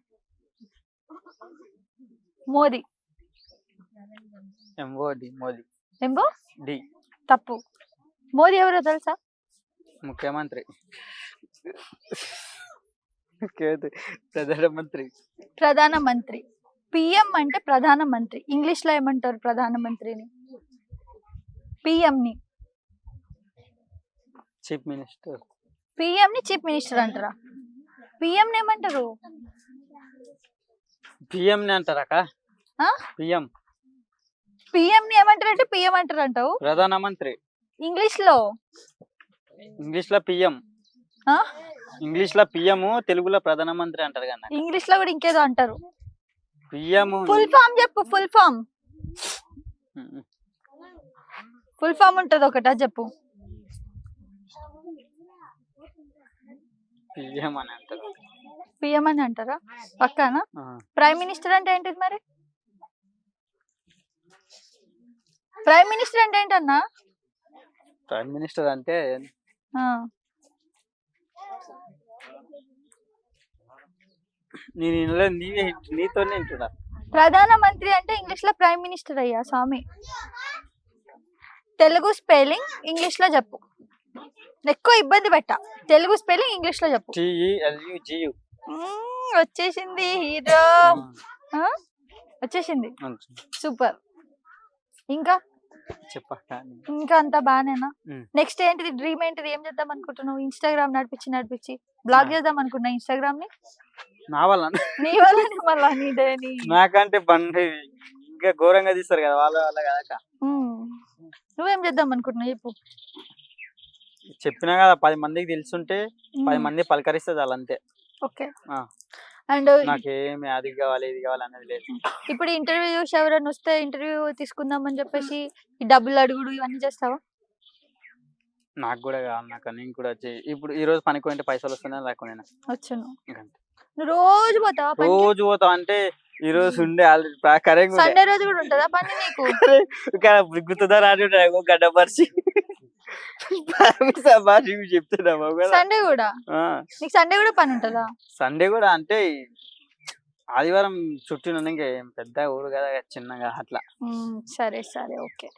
Speaker 1: మోదీ
Speaker 2: ఎంఓడి మోదీ
Speaker 1: ఎంబో
Speaker 2: డి
Speaker 1: తప్పు మోదీ ఎవరో తెలుసా
Speaker 2: ముఖ్యమంత్రి ప్రధానమంత్రి
Speaker 1: ప్రధానమంత్రి పిఎం అంటే ప్రధానమంత్రి ఇంగ్లీష్ లో ఏమంటారు ప్రధానమంత్రిని పిఎం ని
Speaker 2: చీఫ్ మినిస్టర్
Speaker 1: పిఎం ని చీఫ్ మినిస్టర్ అంటారా పిఎం ని ఏమంటారు
Speaker 2: పిఎం ని అంటారాక
Speaker 1: ఆ?
Speaker 2: పిఎం
Speaker 1: పిఎం ని ఏమంటారు అంటే పిఎం అంటారు అంటావు
Speaker 2: ప్రధానమంత్రి
Speaker 1: ఇంగ్లీష్ లో
Speaker 2: ఇంగ్లీష్ లో పిఎం
Speaker 1: ఆ?
Speaker 2: ఇంగ్లీష్ లో పిఎం తెలుగులో ప్రధానమంత్రి అంటారు కదా
Speaker 1: ఇంగ్లీష్ లో కూడా ఇంకేదో అంటారు
Speaker 2: పిఎం
Speaker 1: ఫుల్ ఫామ్ చెప్పు ఫుల్ ఫామ్ ఫుల్ ఫామ్ ఉంటది ఒకటా చెప్పు
Speaker 2: పిఎం అని అంటారు
Speaker 1: పిఎం అని అంటారా పక్కానా
Speaker 2: ఆ.
Speaker 1: ప్రైమ్ మినిస్టర్ అంటే ఏంటిది మరి ప్రైమ్ మినిస్టర్ అంటే ఏంటన్నా
Speaker 2: ప్రైమ్ మినిస్టర్ అంటే
Speaker 1: ఆ,
Speaker 2: నేను వినలేదు నీతోనే వింటున్నా
Speaker 1: ప్రధానమంత్రి అంటే ఇంగ్లీష్ లో ప్రైమ్ మినిస్టర్ అయ్యా స్వామి తెలుగు స్పెల్లింగ్ ఇంగ్లీష్ లో చెప్పు ఎక్కువ ఇబ్బంది పెట్ట తెలుగు స్పెల్లింగ్ ఇంగ్లీష్ లో చెప్పు
Speaker 2: TELUGU
Speaker 1: వచ్చేసింది హీరో వచ్చేసింది సూపర్ ఇంకా
Speaker 2: చెప్పక్క
Speaker 1: ఇంకా అంతా బానేనా
Speaker 2: ఉమ్.
Speaker 1: నెక్స్ట్ ఏంటిది డ్రీమ్ ఏంటిది ఏం చేద్దాం అనుకుంటున్నావు ఇన్స్టాగ్రామ్ నడిపించి బ్లాగ్ చేద్దాం అనుకున్నా ఇన్స్టాగ్రామ్ ని
Speaker 2: నా వల్ల
Speaker 1: నీ వల్ల మళ్ళా నీదే నీ
Speaker 2: నాకంటే బండి ఇంకా ఘోరంగా తీస్తారు కదా వాళ్ళ కదక
Speaker 1: ఉమ్. నువ్వేం చేద్దాం అనుకుంటున్నావు చెప్పు
Speaker 2: చెప్పినా కదా 10 మందికి తెలుసుంటే 10 మంది పలకరిస్తే చాలు అంతే
Speaker 1: ఓకే
Speaker 2: ఆ.
Speaker 1: అండ్
Speaker 2: నాకేమి అది కావాలి ఇది కావాలి అనేది లేదు
Speaker 1: ఇప్పుడు ఇంటర్వ్యూ చూసి ఎవరైనా వస్తే ఇంటర్వ్యూ తీసుకుందాం అని చెప్పేసి ఈ డబ్బులు అడుగుడు ఇవన్నీ చేస్తావా
Speaker 2: నాకు కూడా కావాలి నాకు నేను కూడా ఇప్పుడు ఈ రోజు పనికి పోయింటే పైసలు వస్తున్నాయి లేకుండా
Speaker 1: వచ్చాను నువ్వు రోజు పోతావా పనికి?
Speaker 2: రోజు పోతాం అంటే ఈ రోజు ఉండే ఆల్రెడీ కరెక్ట్
Speaker 1: సండే రోజు కూడా ఉంటుందా పని నీకు
Speaker 2: గుర్తుందా రాజు గడ్డ పరిచి చెప్తున్నావా
Speaker 1: సండే కూడా నీకు సండే కూడా పని ఉంటుందా
Speaker 2: సండే కూడా అంటే ఆదివారం చుట్టూ ఇంకా ఏం పెద్ద ఊరు కదా చిన్నగా అట్లా
Speaker 1: సరే సరే ఓకే